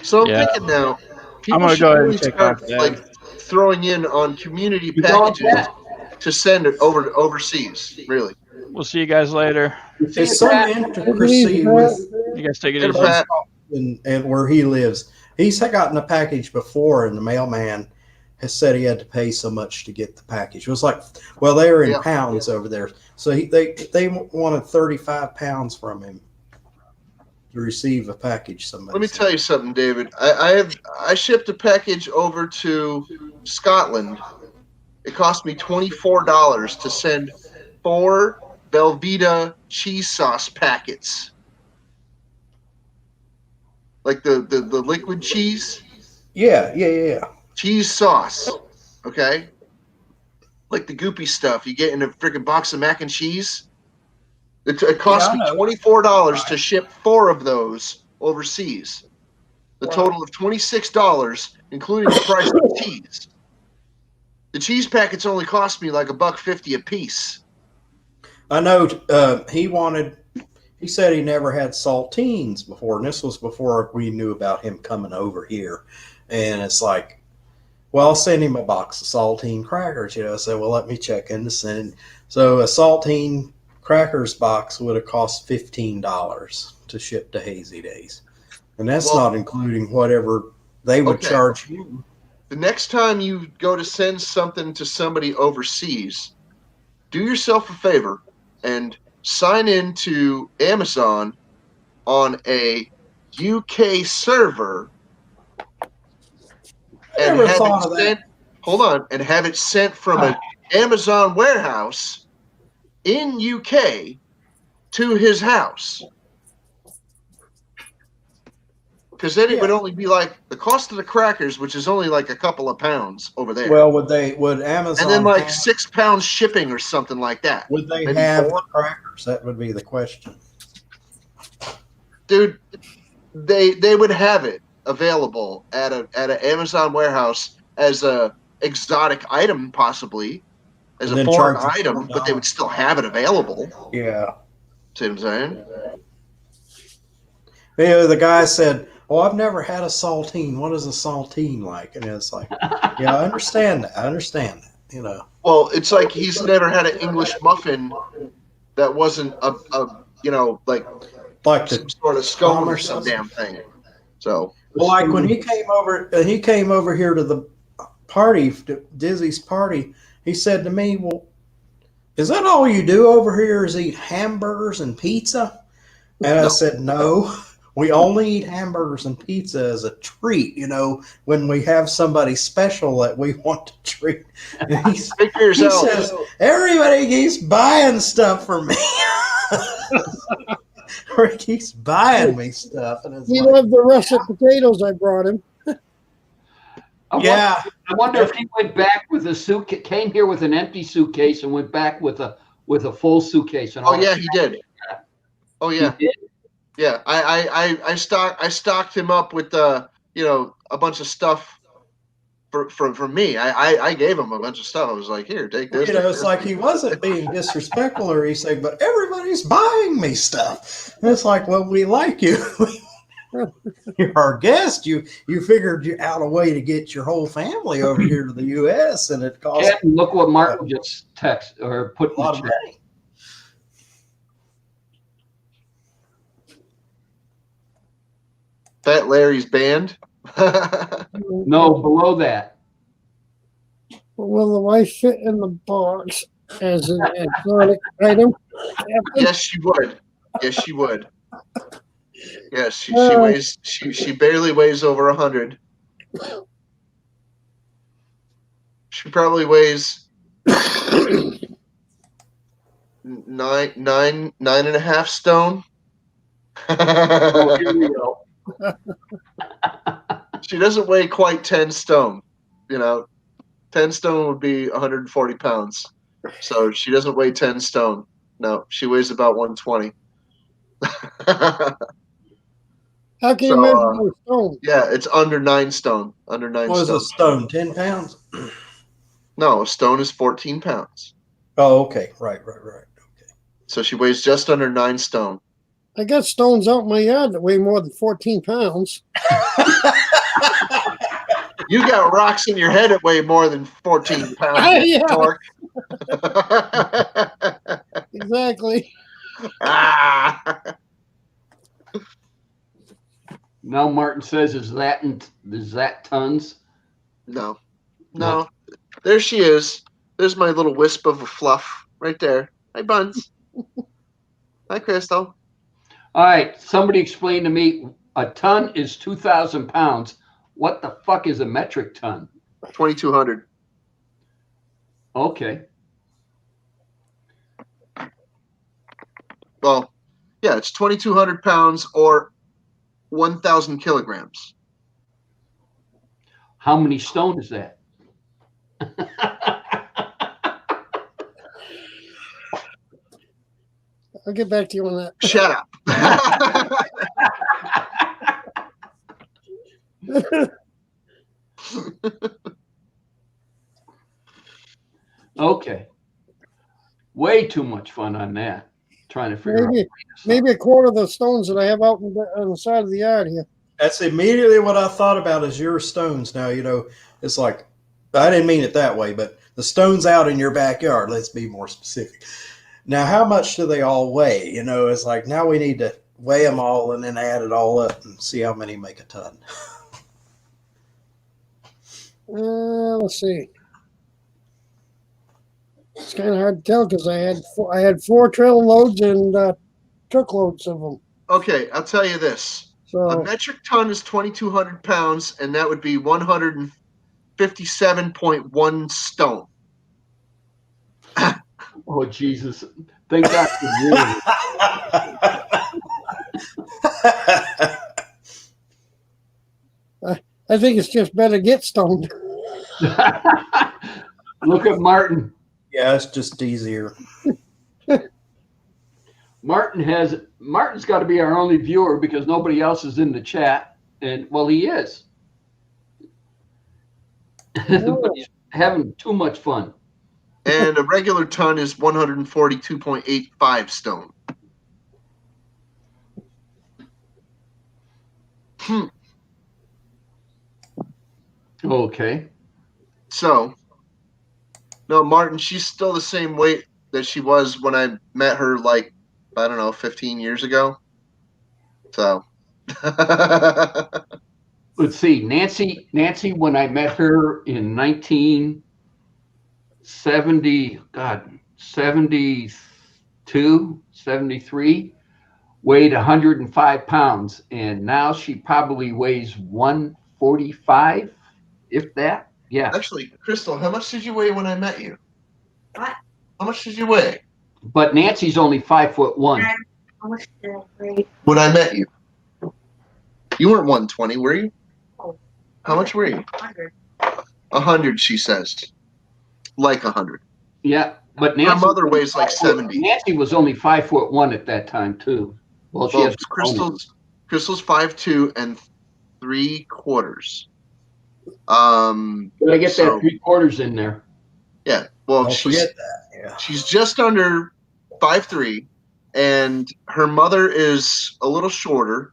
so I'm Yeah. thinking now, people gonna should go ahead and really take start off then. like throwing in on community You going packages Pat? to send it overseas. Really, We'll see you guys later. See There's you, some Pat? intricacy with You guys take it Hey, easy. Pat. and where he lives. He's gotten a package before, and the mailman has said he had to pay so much to get the package. It was like, well, they were in Yeah. pounds over there, so they wanted 35 pounds from him to receive a package. Somebody Let me said. tell you something, David. I shipped a package over to Scotland. It cost me $24 to send 4 Velveeta cheese sauce packets. Like the liquid cheese Yeah. cheese sauce. Okay? Like the goopy stuff you get in a freaking box of mac and cheese. It cost Yeah, I me know. $24 to ship 4 of those overseas. The total of $26, including the price of the cheese. The cheese packets only cost me like $1.50 a piece. I know. He said he never had saltines before, and this was before we knew about him coming over here. And it's like, well, I'll send him a box of saltine crackers. I said, well, let me check into sending. So a saltine crackers box would have cost $15 to ship to Hazy Days, and that's Well, not including whatever they would okay. charge you. The next time you go to send something to somebody overseas, do yourself a favor and sign into Amazon on a UK server and Never have thought it of sent. Hold on, and have it sent from an Amazon warehouse in UK to his house. Because then it Yeah. would only be like the cost of the crackers, which is only like a couple of pounds over there. Well, would Amazon and then like have, 6 pounds shipping or something like that. would they maybe have 4? the crackers? That would be the question. Dude, they would have it available at an Amazon warehouse as a exotic item, possibly as And a then foreign charge item, but they would still have it available. Yeah. See what I'm saying? Yeah, the guy said, "Oh, I've never had a saltine. What is a saltine like?" And it's like, yeah, I understand that. I understand that. You know. Well, it's like he's never had an English muffin that wasn't a like Like some the sort of scone or some damn thing. So well, like when he came over here to the party, to Dizzy's party, he said to me, "Well, is that all you do over here is eat hamburgers and pizza?" And I said, "No, we only eat hamburgers and pizza as a treat, when we have somebody special that we want to treat." And he says, "Everybody keeps buying stuff for me." Or he keeps buying me stuff. And it's He like, loved the russet potatoes I brought him. yeah. I wonder if he went back with a suitcase, came here with an empty suitcase, and went back with a full suitcase. And Oh all yeah, that. he did. Oh yeah, He did? yeah. I stocked him up with a bunch of stuff for me. I gave him a bunch of stuff. I was like, here, take this. It's like he wasn't being disrespectful or anything, but everybody's buying me stuff. And it's like, well, we like you. You're our guest. You figured out a way to get your whole family over here to the U.S. and it cost Captain, look what Martin just texted or put a in lot the of chat. money. Fat Larry's band. No, below that. Will the wife fit in the box as an exotic item? Yes, she would. Yes, she would. Yes, she weighs. She barely weighs over 100. She probably weighs nine and a half stone. Oh, here we go. She doesn't weigh quite 10 stone. 10 stone would be 140 pounds. So she doesn't weigh 10 stone. No, she weighs about 120. How can you measure a stone? Yeah, it's under 9 stone. Under 9 What is stone. a stone? 10 pounds? No, a stone is 14 pounds. Oh, okay. Right. Okay. So she weighs just under 9 stone. I got stones out in my yard that weigh more than 14 pounds. You got rocks in your head that weigh more than 14 pounds. Yeah. Dork. Exactly. Ah. Now Martin says, is that tons? No. There she is. There's my little wisp of a fluff right there. Hi, Buns. Hi, Crystal. All right, somebody explain to me, a ton is 2,000 pounds. What the fuck is a metric ton? 2,200. Okay. Well, yeah, it's 2,200 pounds or 1,000 kilograms. How many stone is that? I'll get back to you on that. Shut up. Okay. Way too much fun on that. Trying to figure out. Maybe a quarter of the stones that I have out on the side of the yard here. That's immediately what I thought about is your stones. Now, it's like, I didn't mean it that way, but the stones out in your backyard, let's be more specific. Now, how much do they all weigh? It's like, now we need to weigh them all and then add it all up and see how many make a ton. Let's see. It's kind of hard to tell because I had 4 trailer loads and truckloads of them. Okay, I'll tell you this. A So metric ton is 2,200 pounds, and that would be 157.1 stone. Oh, Jesus. Thank God for you. I think it's just better get stoned. Look at Martin. Yeah, it's just easier. Martin's got to be our only viewer because nobody else is in the chat, and well, he is. But he's having too much fun. And a regular ton is 142.85 stone. Okay. So, no, Martin, she's still the same weight that she was when I met her, like, I don't know, 15 years ago. So. Let's see. Nancy, when I met her in 1972, 73, weighed 105 pounds. And now she probably weighs 145, if that. Yeah. Actually, Crystal, how much did you weigh when I met you? What? How much did you weigh? But Nancy's only 5'1". How much did I weigh? When I met you? You weren't 120, were you? Oh. How much were you? 100. 100, she says. Like 100. Yeah. But My Nancy, mother weighs like 70. Nancy was only 5'1" at that time too. Well, she Well, has Crystal's 5'2" and 3/4. Did I get that 3/4 in there? Yeah. Well, Don't forget that. Yeah. she's just under 5'3", and her mother is a little shorter,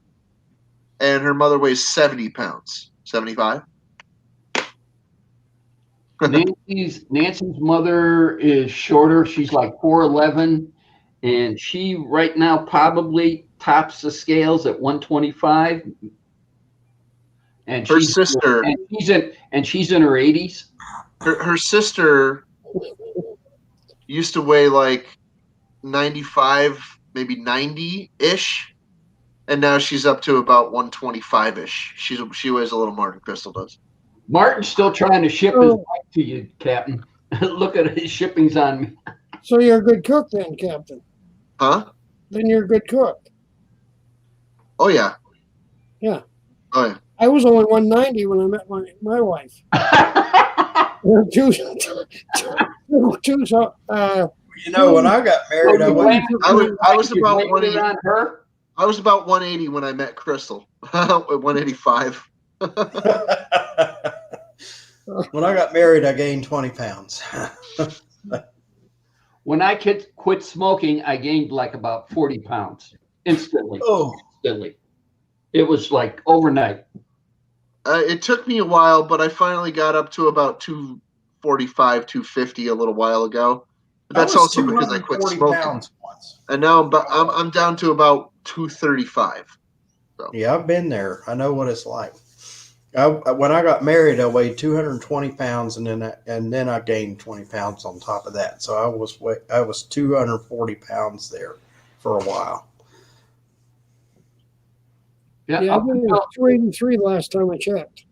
and her mother weighs 70 pounds. 75. Nancy's mother is shorter. She's like 4'11", and she right now probably tops the scales at 125. And Her sister, she's in her 80s. her sister used to weigh like 95, maybe 90-ish, and now she's up to about 125-ish. She weighs a little more than Crystal does. Martin's still trying to ship his bike to you, Captain. Look at his shippings on me. So you're a good cook then, Captain. Huh? Then you're a good cook. Oh yeah. Yeah. Oh yeah. I was only 190 when I met my wife. When I got married, I was about 180. On her? I was about 180 when I met Crystal. At 185. When I got married, I gained 20 pounds. When I quit smoking, I gained like about 40 pounds instantly. Oh. Instantly. It was like overnight. It took me a while, but I finally got up to about 245, 250 a little while ago. But that's also because I quit smoking. And now I'm down to about 235. So. Yeah, I've been there. I know what it's like. When I got married, I weighed 220 pounds, and then I gained 20 pounds on top of that. So I was 240 pounds there for a while. Yeah, I think it was 283 last time I checked.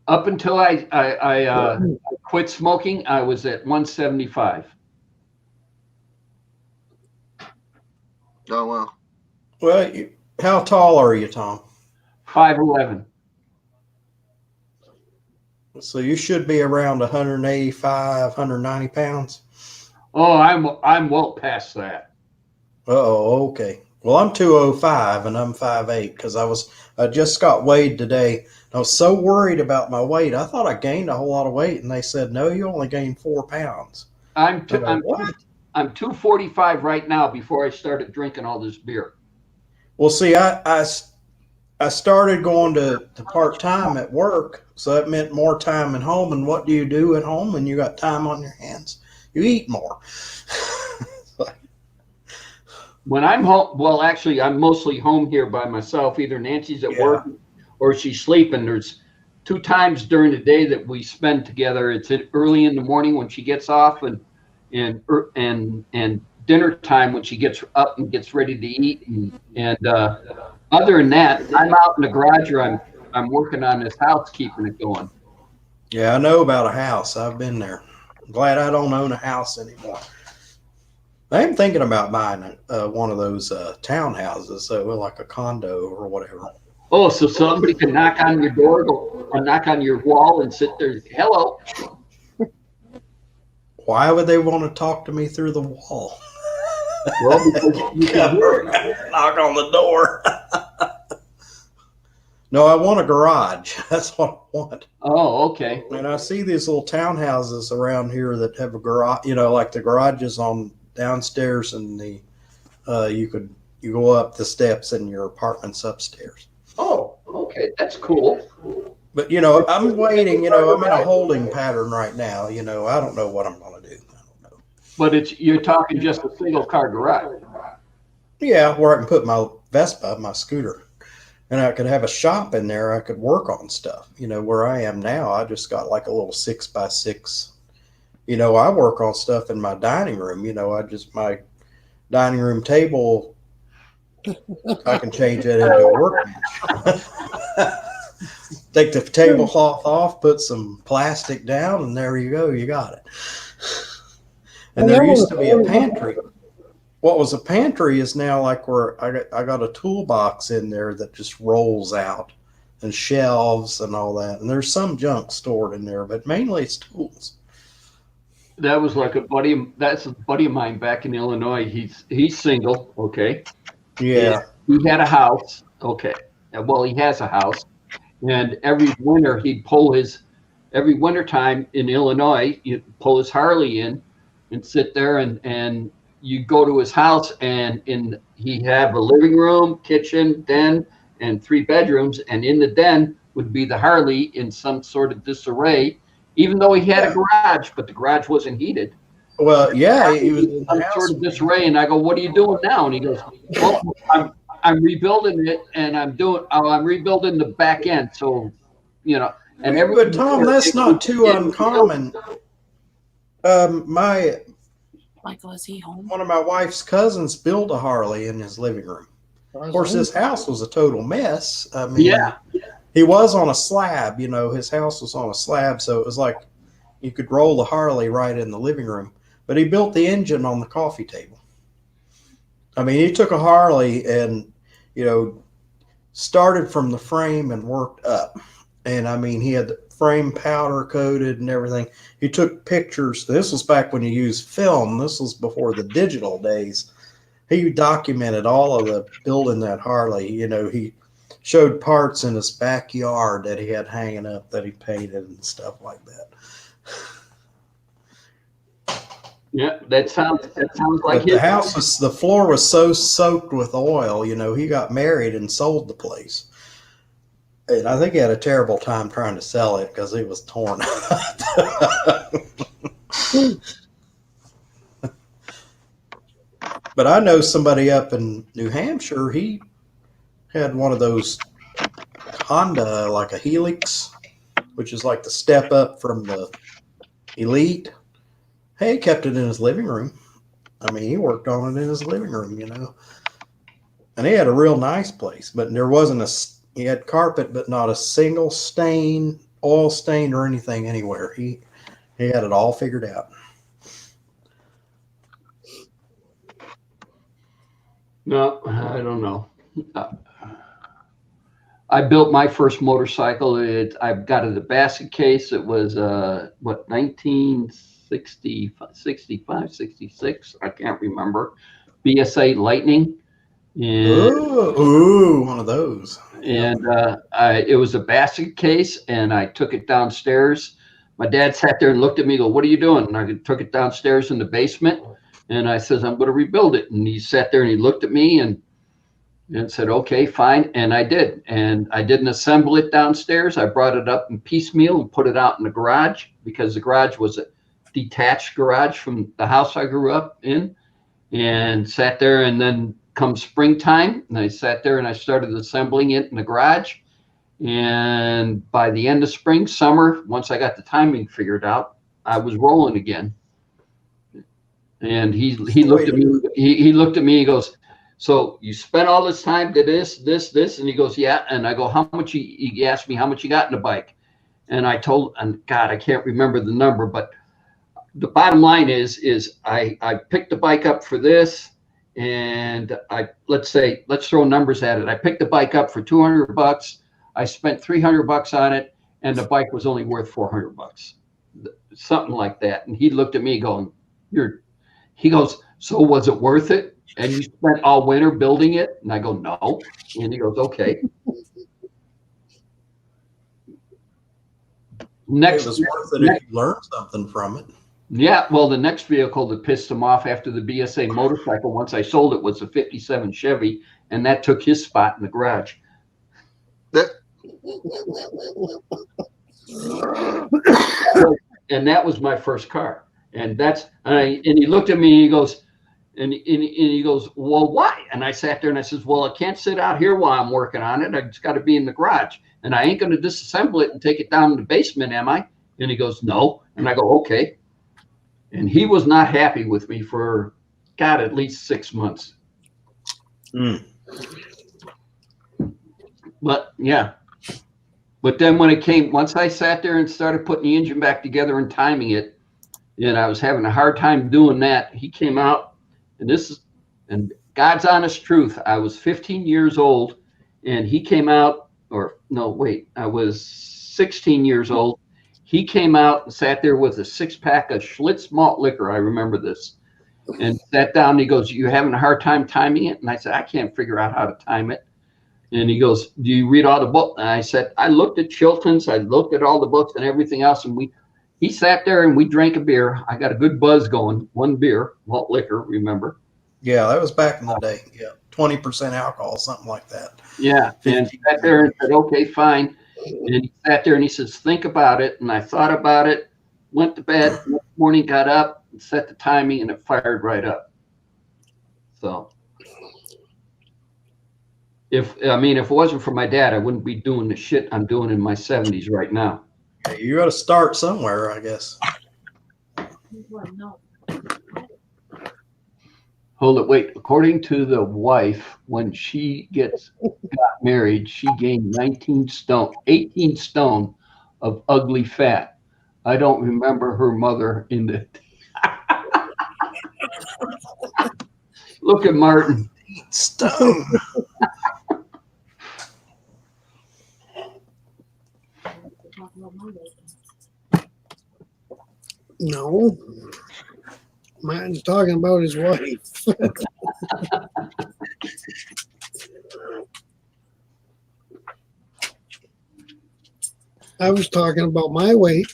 Up until I quit smoking, I was at 175. Oh wow. Well, how tall are you, Tom? 5'11". So you should be around 185, 190 pounds. Oh, I'm well past that. Oh, okay. Well, I'm 205 and I'm 5'8" because I just got weighed today. I was so worried about my weight. I thought I gained a whole lot of weight, and they said, no, you only gained 4 pounds. I'm 245 right now before I started drinking all this beer. Well, see, I started going to part-time at work, so that meant more time at home. And what do you do at home when you got time on your hands? You eat more. When I'm home, well, actually, I'm mostly home here by myself. Either Nancy's at work or she's sleeping. There's 2 times during the day that we spend together. It's early in the morning when she gets off, and dinner time when she gets up and gets ready to eat. And other than that, I'm out in the garage, or I'm working on this house, keeping it going. Yeah, I know about a house. I've been there. I'm glad I don't own a house anymore. I am thinking about buying one of those townhouses, so like a condo or whatever. Oh, so somebody can knock on your door, or knock on your wall and sit there, hello. Why would they want to talk to me through the wall? Well, because you can hear it. Knock on the door. No, I want a garage. That's what I want. Oh, okay. And I see these little townhouses around here that have a garage, like the garages on downstairs, and you go up the steps and your apartment's upstairs. Oh, okay. That's cool. But I'm waiting. I'm in a holding pattern right now. I don't know what I'm going to do. I don't know. But you're talking just a single car garage. Yeah, where I can put my Vespa, my scooter, and I could have a shop in there. I could work on stuff. Where I am now, I just got like a little 6x6. I work on stuff in my dining room. My dining room table, I can change it into a workbench. Take the tablecloth off, put some plastic down, and there you go. You got it. And there used to be a pantry. What was a pantry is now like where I got a toolbox in there that just rolls out, and shelves and all that. And there's some junk stored in there, but mainly it's tools. That was like that's a buddy of mine back in Illinois. He's single, okay. Yeah. And he had a house, okay. Well, he has a house, and every winter every winter time in Illinois, he'd pull his Harley in and sit there, and you go to his house, and he'd have a living room, kitchen, den, and 3 bedrooms, and in the den would be the Harley in some sort of disarray, even though he had a garage, but the garage wasn't heated. Well, yeah, he was in some sort of disarray, and I go, "What are you doing now?" And he goes, "Well, I'm rebuilding it, and I'm rebuilding the back end." So, and but Tom, that's not too uncommon. Michael, is he home? One of my wife's cousins built a Harley in his living room. Of course, his house was a total mess. I mean, he was on a slab. His house was on a slab, so it was like you could roll the Harley right in the living room. But he built the engine on the coffee table. I mean, he took a Harley and, started from the frame and worked up. And I mean, he had the frame powder coated and everything. He took pictures. This was back when you used film. This was before the digital days. He documented all of the building that Harley. He showed parts in his backyard that he had hanging up that he painted and stuff like that. Yeah, that sounds like the floor was so soaked with oil. He got married and sold the place. And I think he had a terrible time trying to sell it because it was torn out. But I know somebody up in New Hampshire, he had one of those Honda, like a Helix, which is like the step up from the Elite. Hey, he kept it in his living room. I mean, he worked on it in his living room, And he had a real nice place, but there wasn't he had carpet, but not a single stain, oil stain or anything anywhere. He had it all figured out. No, I don't know. I built my first motorcycle. I've got it a basket case. It was 1965, 66. I can't remember. BSA Lightning. And, ooh, one of those. And it was a basket case, and I took it downstairs. My dad sat there and looked at me and go, "What are you doing?" And I took it downstairs in the basement, and I says, "I'm going to rebuild it." And he sat there and he looked at me and said, "Okay, fine." And I did. And I didn't assemble it downstairs. I brought it up in piecemeal and put it out in the garage, because the garage was a detached garage from the house I grew up in, and sat there. And then come springtime, and I sat there and I started assembling it in the garage. And by the end of spring, summer, once I got the timing figured out, I was rolling again. And he looked at me. He looked at me. He goes, "So you spent all this time, did this, and he goes, "Yeah." And I go, "How much?" He asked me how much you got in the bike, and I told, and God, I can't remember the number, but the bottom line is I picked the bike up for this, and let's throw numbers at it. I picked the bike up for $200. I spent $300 on it, and the bike was only worth $400, something like that. And he looked at me going, he goes, so was it worth it? And you spent all winter building it? And I go, no. And he goes, okay. It was worth it if you learned something from it. Yeah, well, the next vehicle that pissed him off after the BSA motorcycle, once I sold it, was a 57 Chevy, and that took his spot in the garage. And that was my first car. And he looked at me and he goes, and he goes, well, why? And I sat there and I says, well, I can't sit out here while I'm working on it. I just got to be in the garage, and I ain't going to disassemble it and take it down in the basement, am I? And he goes, no. And I go, okay. And he was not happy with me for, God, at least 6 months. But yeah. But then when once I sat there and started putting the engine back together and timing it, and I was having a hard time doing that, he came out, and God's honest truth, I was 15 years old, and he came out, I was 16 years old. He came out and sat there with a 6-pack of Schlitz malt liquor. I remember this. And sat down and he goes, you having a hard time timing it? And I said, I can't figure out how to time it. And he goes, do you read all the books? And I said, I looked at Chilton's, I looked at all the books and everything else. And he sat there and we drank a beer. I got a good buzz going. One beer, malt liquor, remember? Yeah, that was back in the day. Yeah, 20% alcohol, something like that. Yeah, and he sat there and said, okay, fine. And he sat there and he says, think about it. And I thought about it, went to bed, next morning got up and set the timing, and it fired right up. So if it wasn't for my dad, I wouldn't be doing the shit I'm doing in my 70s right now. Yeah, you got to start somewhere, I guess. No. Hold it, wait. According to the wife, when she got married, she gained 18 stone of ugly fat. I don't remember her mother in the. Look at Martin. Stone. No. Martin's talking about his wife. I was talking about my weight.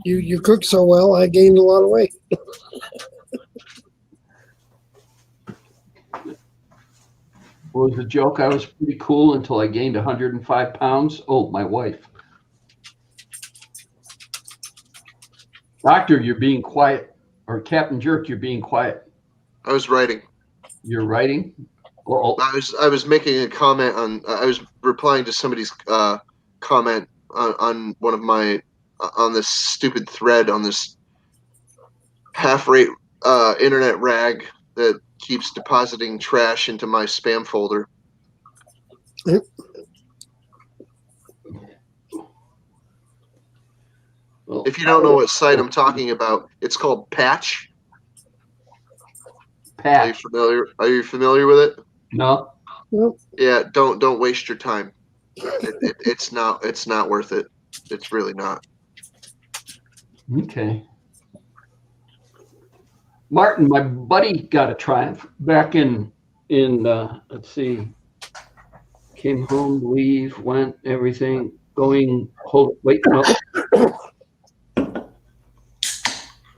You cook so well, I gained a lot of weight. What was the joke? I was pretty cool until I gained 105 pounds. Oh, my wife. Doctor, you're being quiet. Or Captain Jerk, you're being quiet. I was writing. You're writing? Well, I was making a comment on. I was replying to somebody's comment on one of my on this stupid thread on this half-rate internet rag that keeps depositing trash into my spam folder. well, If you don't know what site I'm talking about, it's called Patch. Are you familiar? Are you familiar with it? No. Yeah, don't waste your time. It's not worth it. It's really not. Okay. Martin, my buddy got a Triumph back in let's see, came home, leave, went, everything, going, wait, no.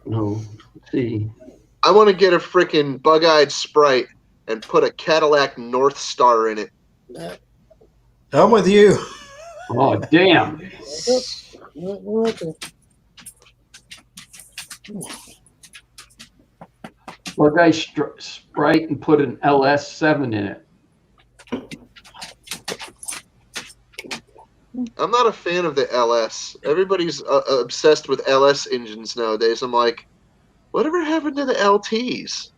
No, let's see. I want to get a freaking bug-eyed Sprite and put a Cadillac North Star in it. I'm with you. Oh, damn. Bug-eye Sprite and put an LS7 in it. I'm not a fan of the LS. Everybody's obsessed with LS engines nowadays. I'm like, whatever happened to the LTs?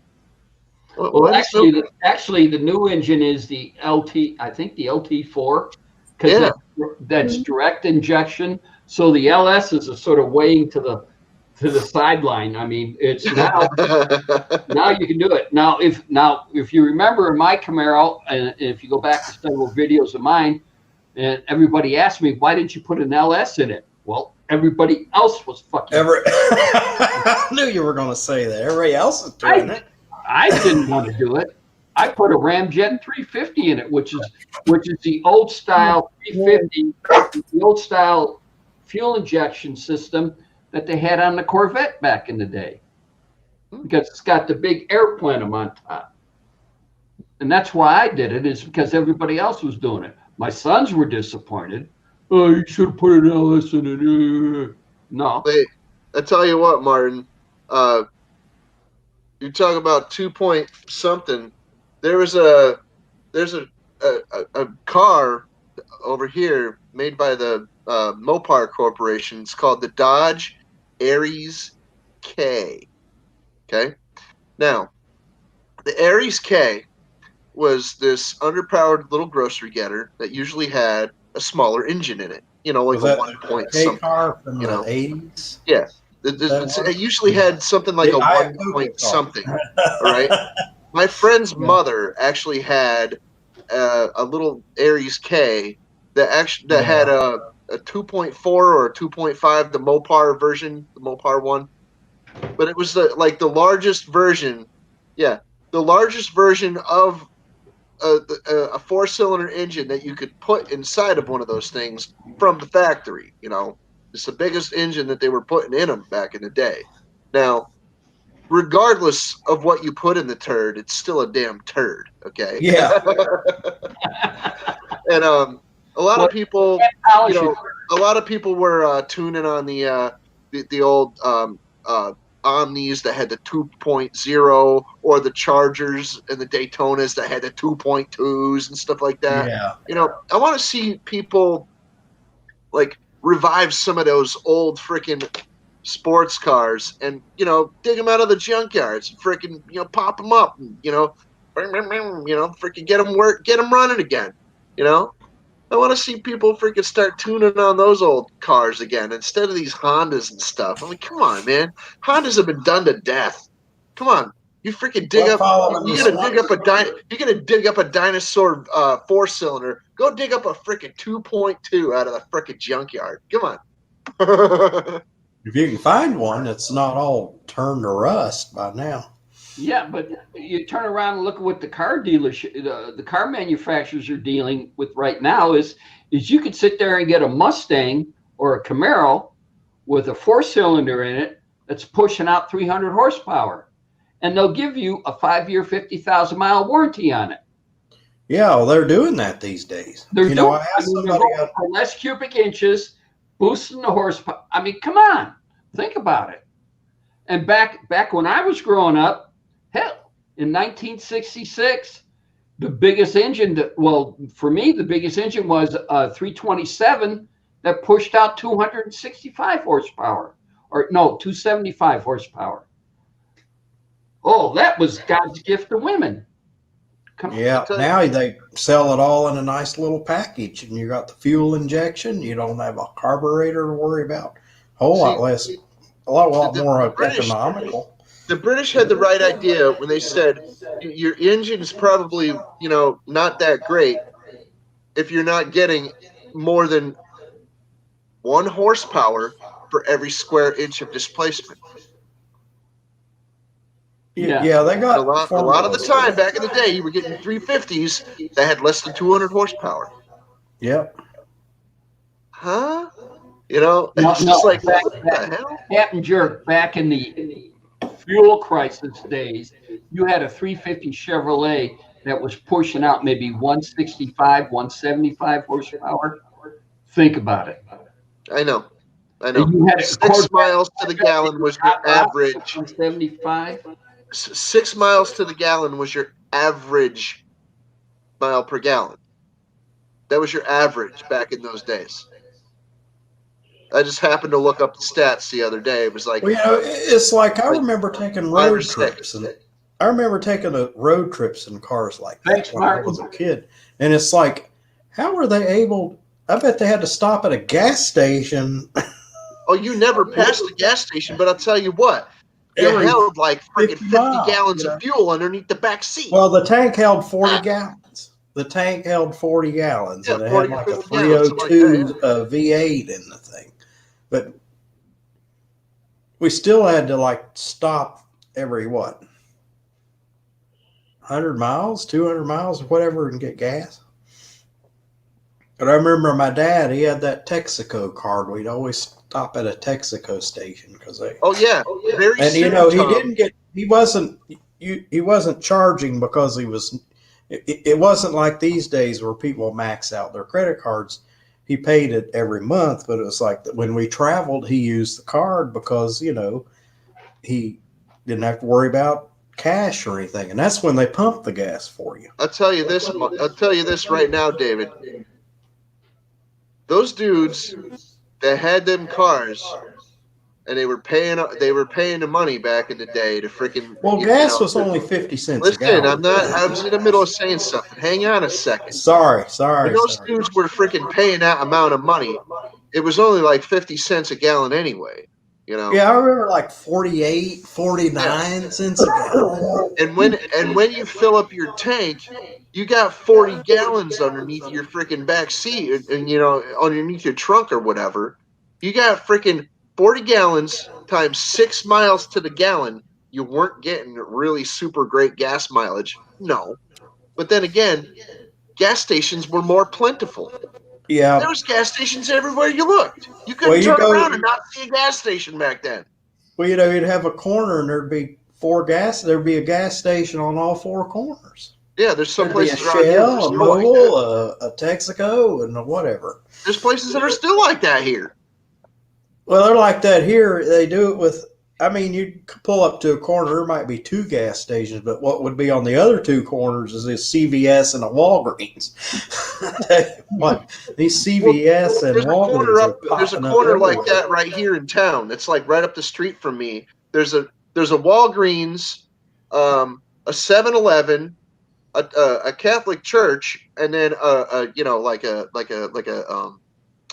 Well, actually, the new engine is the LT. I think the LT4, because that's direct injection. So the LS is a sort of weighing to the to the sideline. I mean, it's now you can do it. Now if you remember in my Camaro, and if you go back to several videos of mine, and everybody asked me, why didn't you put an LS in it? Well, everybody else was fucking. I knew you were going to say that. Everybody else is doing it. I didn't want to do it. I put a Ramjet 350 in it, which is the old style 350, the old style fuel injection system that they had on the Corvette back in the day, because it's got the big air plenum on top. And that's why I did it, is because everybody else was doing it. My sons were disappointed. Oh, you should have put an LS in it. No. Wait, I tell you what, Martin. You talk about 2 something. There's a car over here made by the Mopar Corporation. It's called the Dodge Aries K. Okay, now the Aries K was this underpowered little grocery getter that usually had a smaller engine in it. You know, like a 1 point something. Car from you the know, 80s. Yeah, it usually had something like a 1 point something. All right. My friend's mother actually had a little Aries K that had a 2.4 or a 2.5, the Mopar version, the Mopar one. But it was the largest version. Yeah, the largest version of a 4-cylinder engine that you could put inside of one of those things from the factory. You know, it's the biggest engine that they were putting in them back in the day. Now, regardless of what you put in the turd, it's still a damn turd. Okay. Yeah. And a lot of people, were tuning on the old Omnis that had the 2.0, or the Chargers and the Daytonas that had the 2.2s and stuff like that. Yeah. You know, I want to see people like revive some of those old freaking sports cars and, you know, dig them out of the junkyards and freaking, you know, pop them up and, you know, freaking get them running again. You know, I want to see people freaking start tuning on those old cars again instead of these Hondas and stuff. I mean, come on, man. Hondas have been done to death. Come on. You freaking you're gonna dig up a dinosaur 4-cylinder. Go dig up a freaking 2.2 out of the freaking junkyard. Come on. If you can find one that's not all turned to rust by now. Yeah, but you turn around and look at what the car dealership, the car manufacturers are dealing with right now is you could sit there and get a Mustang or a Camaro with a 4-cylinder in it that's pushing out 300 horsepower, and they'll give you a 5-year, 50,000-mile warranty on it. Yeah, well, they're doing that these days. They're doing I asked somebody for less cubic inches, boosting the horsepower. I mean, come on, think about it. And back when I was growing up, hell, in 1966, the biggest engine for me, the biggest engine was a 327 that pushed out 265 horsepower, or no, 275 horsepower. Oh, that was God's gift to women. Yeah, now they sell it all in a nice little package, and you got the fuel injection. You don't have a carburetor to worry about. A lot less, a lot more economical. The British had the right idea when they said your engine is probably, you know, not that great if you're not getting more than 1 horsepower for every square inch of displacement. Yeah, they got a lot of the time back in the day, you were getting 350s that had less than 200 horsepower. Yep. Huh? You know, it's just like, what the hell? Captain Jerk, back in the fuel crisis days, you had a 350 Chevrolet that was pushing out maybe 165, 175 horsepower. Think about it. I know. You had 6 miles to the gallon was your average. 175. 6 miles to the gallon was your average mile per gallon. That was your average back in those days. I just happened to look up the stats the other day. It was like, well, you know, it's like I remember taking road trips, and I remember taking road trips in cars like that when I was a kid. And it's like, how were they able? I bet they had to stop at a gas station Oh, you never passed the gas station, but I'll tell you what, you Every held like freaking 50 50 miles, gallons you know. of fuel underneath the back seat. Well, the tank held 40 gallons. The tank held 40 gallons, Yeah, and it 40 had or like a 50 gallons, something like that, 302 V8 in the thing. But we still had to like stop every 100 miles, 200 miles, whatever, and get gas. But I remember my dad, he had that Texaco card. We'd always stop at a Texaco station because they. Oh yeah, very And soon, you know, Tom. he wasn't charging because he was. It wasn't like these days where people max out their credit cards. He paid it every month, but it was like when we traveled, he used the card because he didn't have to worry about cash or anything, and that's when they pump the gas for you. I'll tell you this right now, David. Those dudes that had them cars, and they were paying the money back in the day to freaking. Well, gas was only 50 cents a Listen, gallon. I was in the middle of saying something. Hang on a second. Sorry. When those dudes were freaking paying that amount of money, it was only like 50 cents a gallon anyway. You know. Yeah, I remember like 48, 49 cents a gallon. And when you fill up your tank, you got 40 gallons underneath your freaking back seat, and you know, underneath your trunk or whatever. You got freaking 40 gallons times 6 miles to the gallon. You weren't getting really super great gas mileage. No. But then again, gas stations were more plentiful. Yeah. There was gas stations everywhere you looked. You couldn't turn around and not see a gas station back then. Well, you know, you'd have a corner and there'd be a gas station on all 4 corners. Yeah, there's some There'd be places a around here Shell, a Mobil, a Texaco, and whatever. There's places that are still like that here. Well, they're like that here. They do it with, I mean, you pull up to a corner, there might be 2 gas stations, but what would be on the other 2 corners is a CVS and a Walgreens. What, these CVS and Walgreens there's a corner like that right here in town. It's like right up the street from me. There's a Walgreens, a 7-Eleven, a Catholic church, and then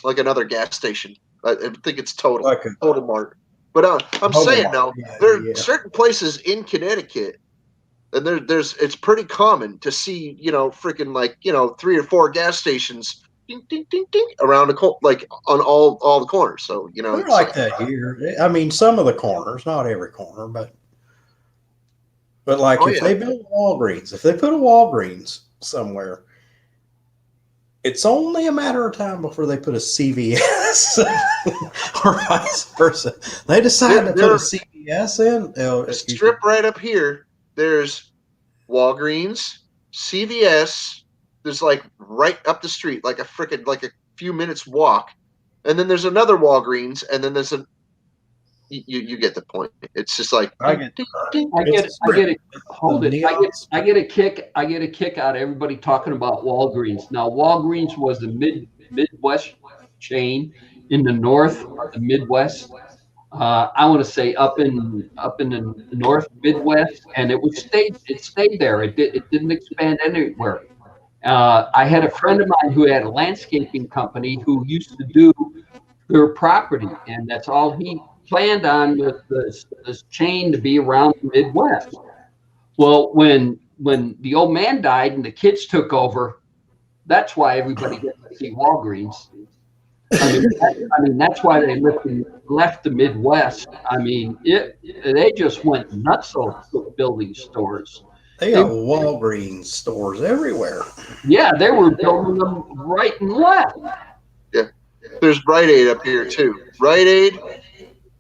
like another gas station. I think it's Total Mart. But I'm saying now, there are certain places in Connecticut, and it's pretty common to see, you know, freaking like, you know, 3 or 4 gas stations, ding, ding, ding, ding, around like on all the corners. So, you know, they're like that here. I mean, some of the corners, not every corner, but like if they build Walgreens, if they put a Walgreens somewhere, it's only a matter of time before they put a CVS or vice versa. They decide to put a CVS in. The strip right up here, there's Walgreens, CVS. There's like right up the street, like a few minutes walk. And then there's another Walgreens, and then there's you get the point. It's just like I get a kick out of everybody talking about Walgreens. Now, Walgreens was a Midwest chain in the North, the Midwest. I want to say up in the North Midwest, and it stayed there. It didn't expand anywhere. I had a friend of mine who had a landscaping company who used to do their property, and that's all he planned on with this chain to be around the Midwest. Well, when the old man died and the kids took over, that's why everybody gets to see Walgreens. I mean, that's why they left the Midwest. I mean, they just went nuts over building stores. They got Walgreens stores everywhere. Yeah, they were building them right and left. Yeah, there's Rite Aid up here too. Rite Aid,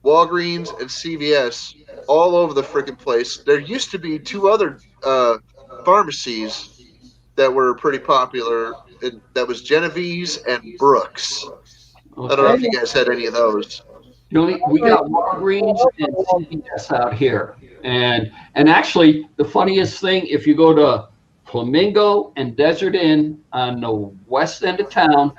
Walgreens, and CVS all over the freaking place. There used to be 2 other pharmacies that were pretty popular. That was Genevieve's and Brooks. Okay. I don't know if you guys had any of those. We got Walgreens and CVS out here. And actually, the funniest thing, if you go to Flamingo and Desert Inn on the west end of town,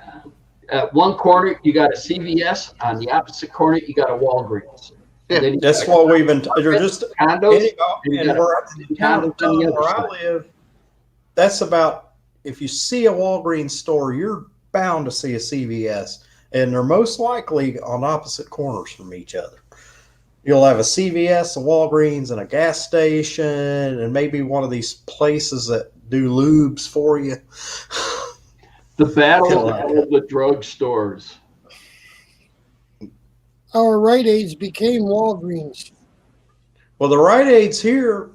at one corner, you got a CVS. On the opposite corner, you got a Walgreens. Yeah, that's what we've been. They're just condos. Where I live, that's about. If you see a Walgreens store, you're bound to see a CVS and they're most likely on opposite corners from each other. You'll have a CVS, a Walgreens, and a gas station, and maybe one of these places that do lubes for you. The battle Like of the drugstores. Our Rite Aids became Walgreens. Well, the Rite Aids here,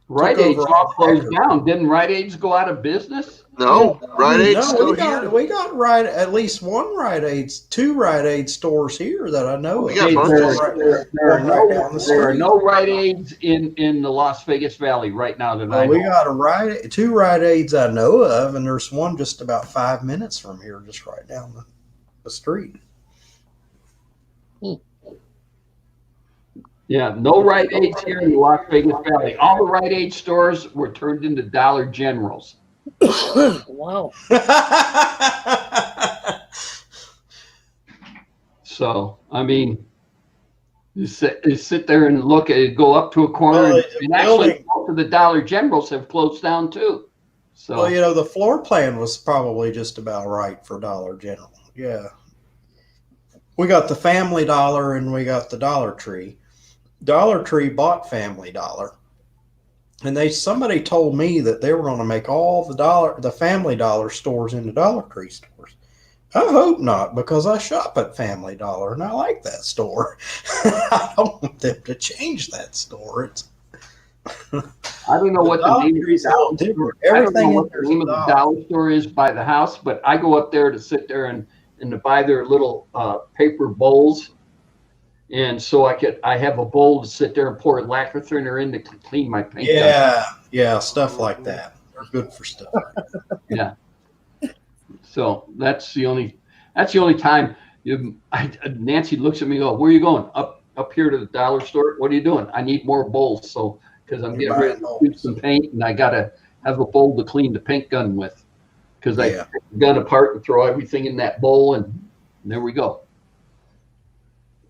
Rite Took Aids over all all closed Packers. down. Didn't Rite Aids go out of business? No, Rite Aid's no, still we here. got at least one Rite Aids, two Rite Aid stores here that I know We of. got Okay, both there, of them. there are One no, right down the there are street. no Rite Aids in the Las Vegas Valley right now that I Well, know. we got two Rite Aids I know of, and there's one just about 5 minutes from here, just right down the street. Yeah, no Rite Aids here in the Las Vegas Valley. All the Rite Aid stores were turned into Dollar Generals. Wow. So, I mean, you sit there and look at it, go up to a corner, Well, and actually building- most of the Dollar Generals have closed down too. So, Well, the floor plan was probably just about right for Dollar General. Yeah. We got the Family Dollar and we got the Dollar Tree. Dollar Tree bought Family Dollar. And somebody told me that they were going to make all the Family Dollar stores into Dollar Tree stores. I hope not, because I shop at Family Dollar and I like that store. I don't want them to change that store. I don't know what the Dollar name of Tree's out different. I don't know Everything what the name of the dollar store is by the house, but I go up there to sit there and to buy their little paper bowls. And so I have a bowl to sit there and pour lacquer thinner in to clean my paint. Yeah, stuff like that. They're good for stuff. So that's the only time Nancy looks at me and goes, "Where are you going? Up here to the dollar store? What are you doing?" "I need more bowls." So because I'm getting ready to do some paint and I gotta have a bowl to clean the paint gun with. Because I take the gun apart and throw everything in that bowl and there we go.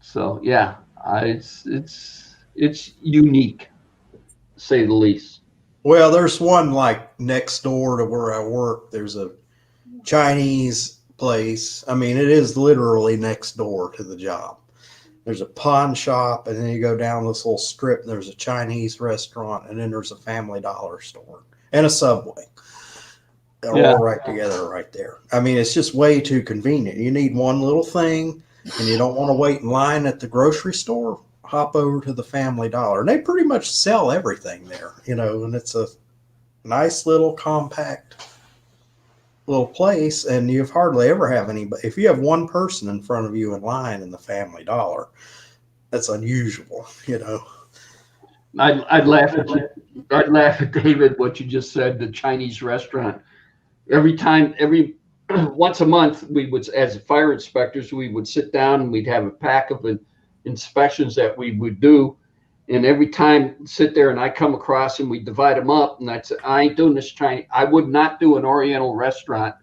So yeah, it's unique, to say the least. Well, there's one like next door to where I work. There's a Chinese place. I mean, it is literally next door to the job. There's a pawn shop, and then you go down this little strip, and there's a Chinese restaurant, and then there's a Family Dollar store and a Subway. They're all right together right there. I mean, it's just way too convenient. You need one little thing, and you don't want to wait in line at the grocery store. Hop over to the Family Dollar, and they pretty much sell everything there, and it's a nice little compact little place, and you hardly ever have anybody. If you have one person in front of you in line in the Family Dollar, that's unusual, I'd laugh at you. I'd laugh at David what you just said. The Chinese restaurant. Every once a month, we would, as fire inspectors, we would sit down and we'd have a pack of inspections that we would do. And every time sit there and I come across and we divide them up and I'd say, "I ain't doing this Chinese. I would not do an Oriental restaurant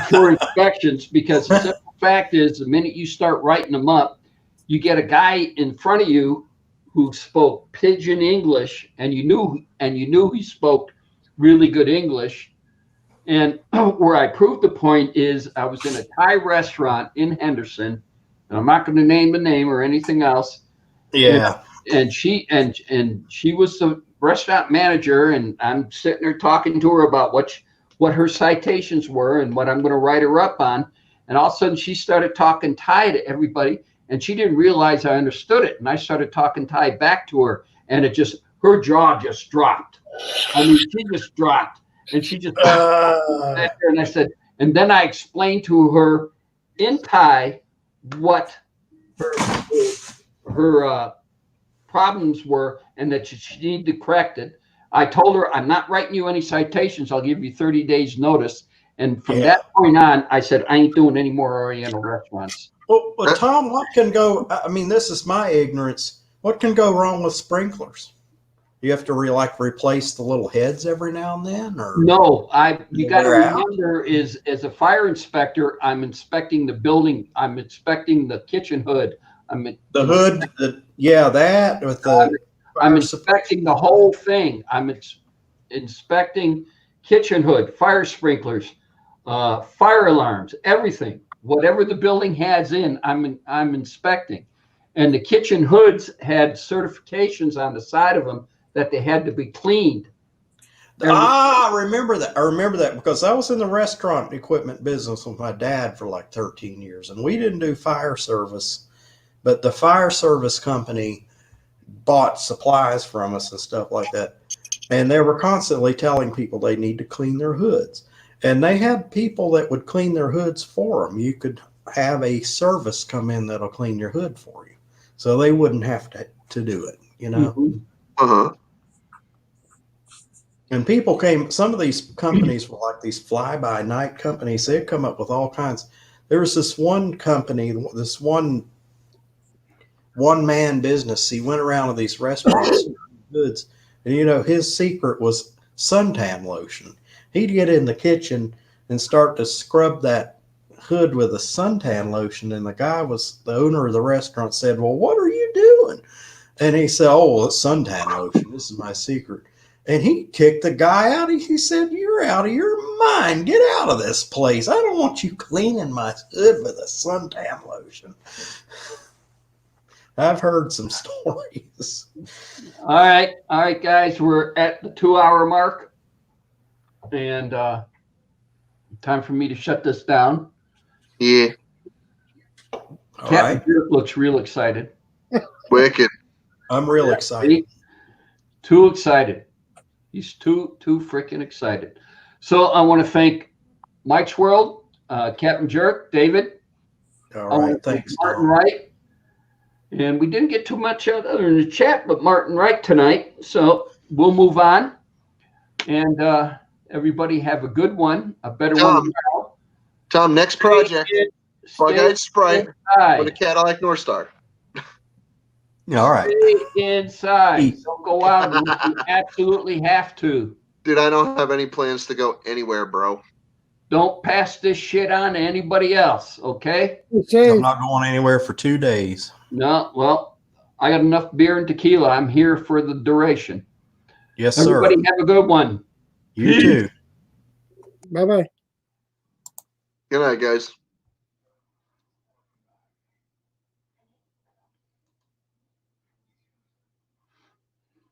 for inspections, because the simple fact is the minute you start writing them up, you get a guy in front of you who spoke pidgin English and you knew he spoke really good English. And where I proved the point is I was in a Thai restaurant in Henderson, and I'm not going to name the name or anything else. Yeah. And she was the restaurant manager, and I'm sitting there talking to her about what her citations were and what I'm going to write her up on. And all of a sudden she started talking Thai to everybody, and she didn't realize I understood it. And I started talking Thai back to her, and her jaw just dropped. I mean, she just dropped, and she just sat there, and I said, and then I explained to her in Thai what her problems were and that she needed to correct it. I told her, "I'm not writing you any citations. I'll give you 30 days notice." And from that point on, I said, "I ain't doing any more Oriental restaurants." Well, Tom, what can go? I mean, this is my ignorance. What can go wrong with sprinklers? You have to replace the little heads every now and then, or no? You got to They're out? remember, is as a fire inspector, I'm inspecting the building. I'm inspecting the kitchen hood. the hood. That with the. I'm inspecting the whole thing. I'm inspecting kitchen hood, fire sprinklers, fire alarms, everything. Whatever the building has in, I'm inspecting. And the kitchen hoods had certifications on the side of them that they had to be cleaned. I remember that. I remember that because I was in the restaurant equipment business with my dad for like 13 years, and we didn't do fire service, but the fire service company bought supplies from us and stuff like that. And they were constantly telling people they need to clean their hoods. And they had people that would clean their hoods for them. You could have a service come in that'll clean your hood for you. So they wouldn't have to do it, you know? Mhm. Uh-huh. And people came, some of these companies were like these fly-by-night companies. They'd come up with all kinds. There was this one company, this one-man business. He went around to these restaurants, goods, and you know, his secret was suntan lotion. He'd get in the kitchen and start to scrub that hood with a suntan lotion. And the owner of the restaurant said, well, what are you doing? And he said, oh, it's suntan lotion. This is my secret. And he kicked the guy out. He said, you're out of your mind. Get out of this place. I don't want you cleaning my hood with a suntan lotion. I've heard some stories. All right, guys, we're at the 2-hour mark, and time for me to shut this down. Yeah. All Captain right. Dirk looks real excited. Wicked. I'm real excited. See? Too excited. He's too freaking excited. So I want to thank Mike's World, Captain Jerk, David. All I want right. to thank Thanks, Martin Tom. Wright. And we didn't get too much other in the chat, but Martin Wright tonight. So we'll move on. And everybody have a good one, a better one tomorrow. Tom, next project. Bug-eyed Sprite inside. with a Cadillac North Star. All right. Stay inside. Don't go out unless you absolutely have to. Dude, I don't have any plans to go anywhere, bro. Don't pass this shit on to anybody else, okay? Okay. I'm not going anywhere for 2 days. No, well, I got enough beer and tequila. I'm here for the duration. Yes, sir. Everybody have a good one. You too. Bye bye. Good night, guys.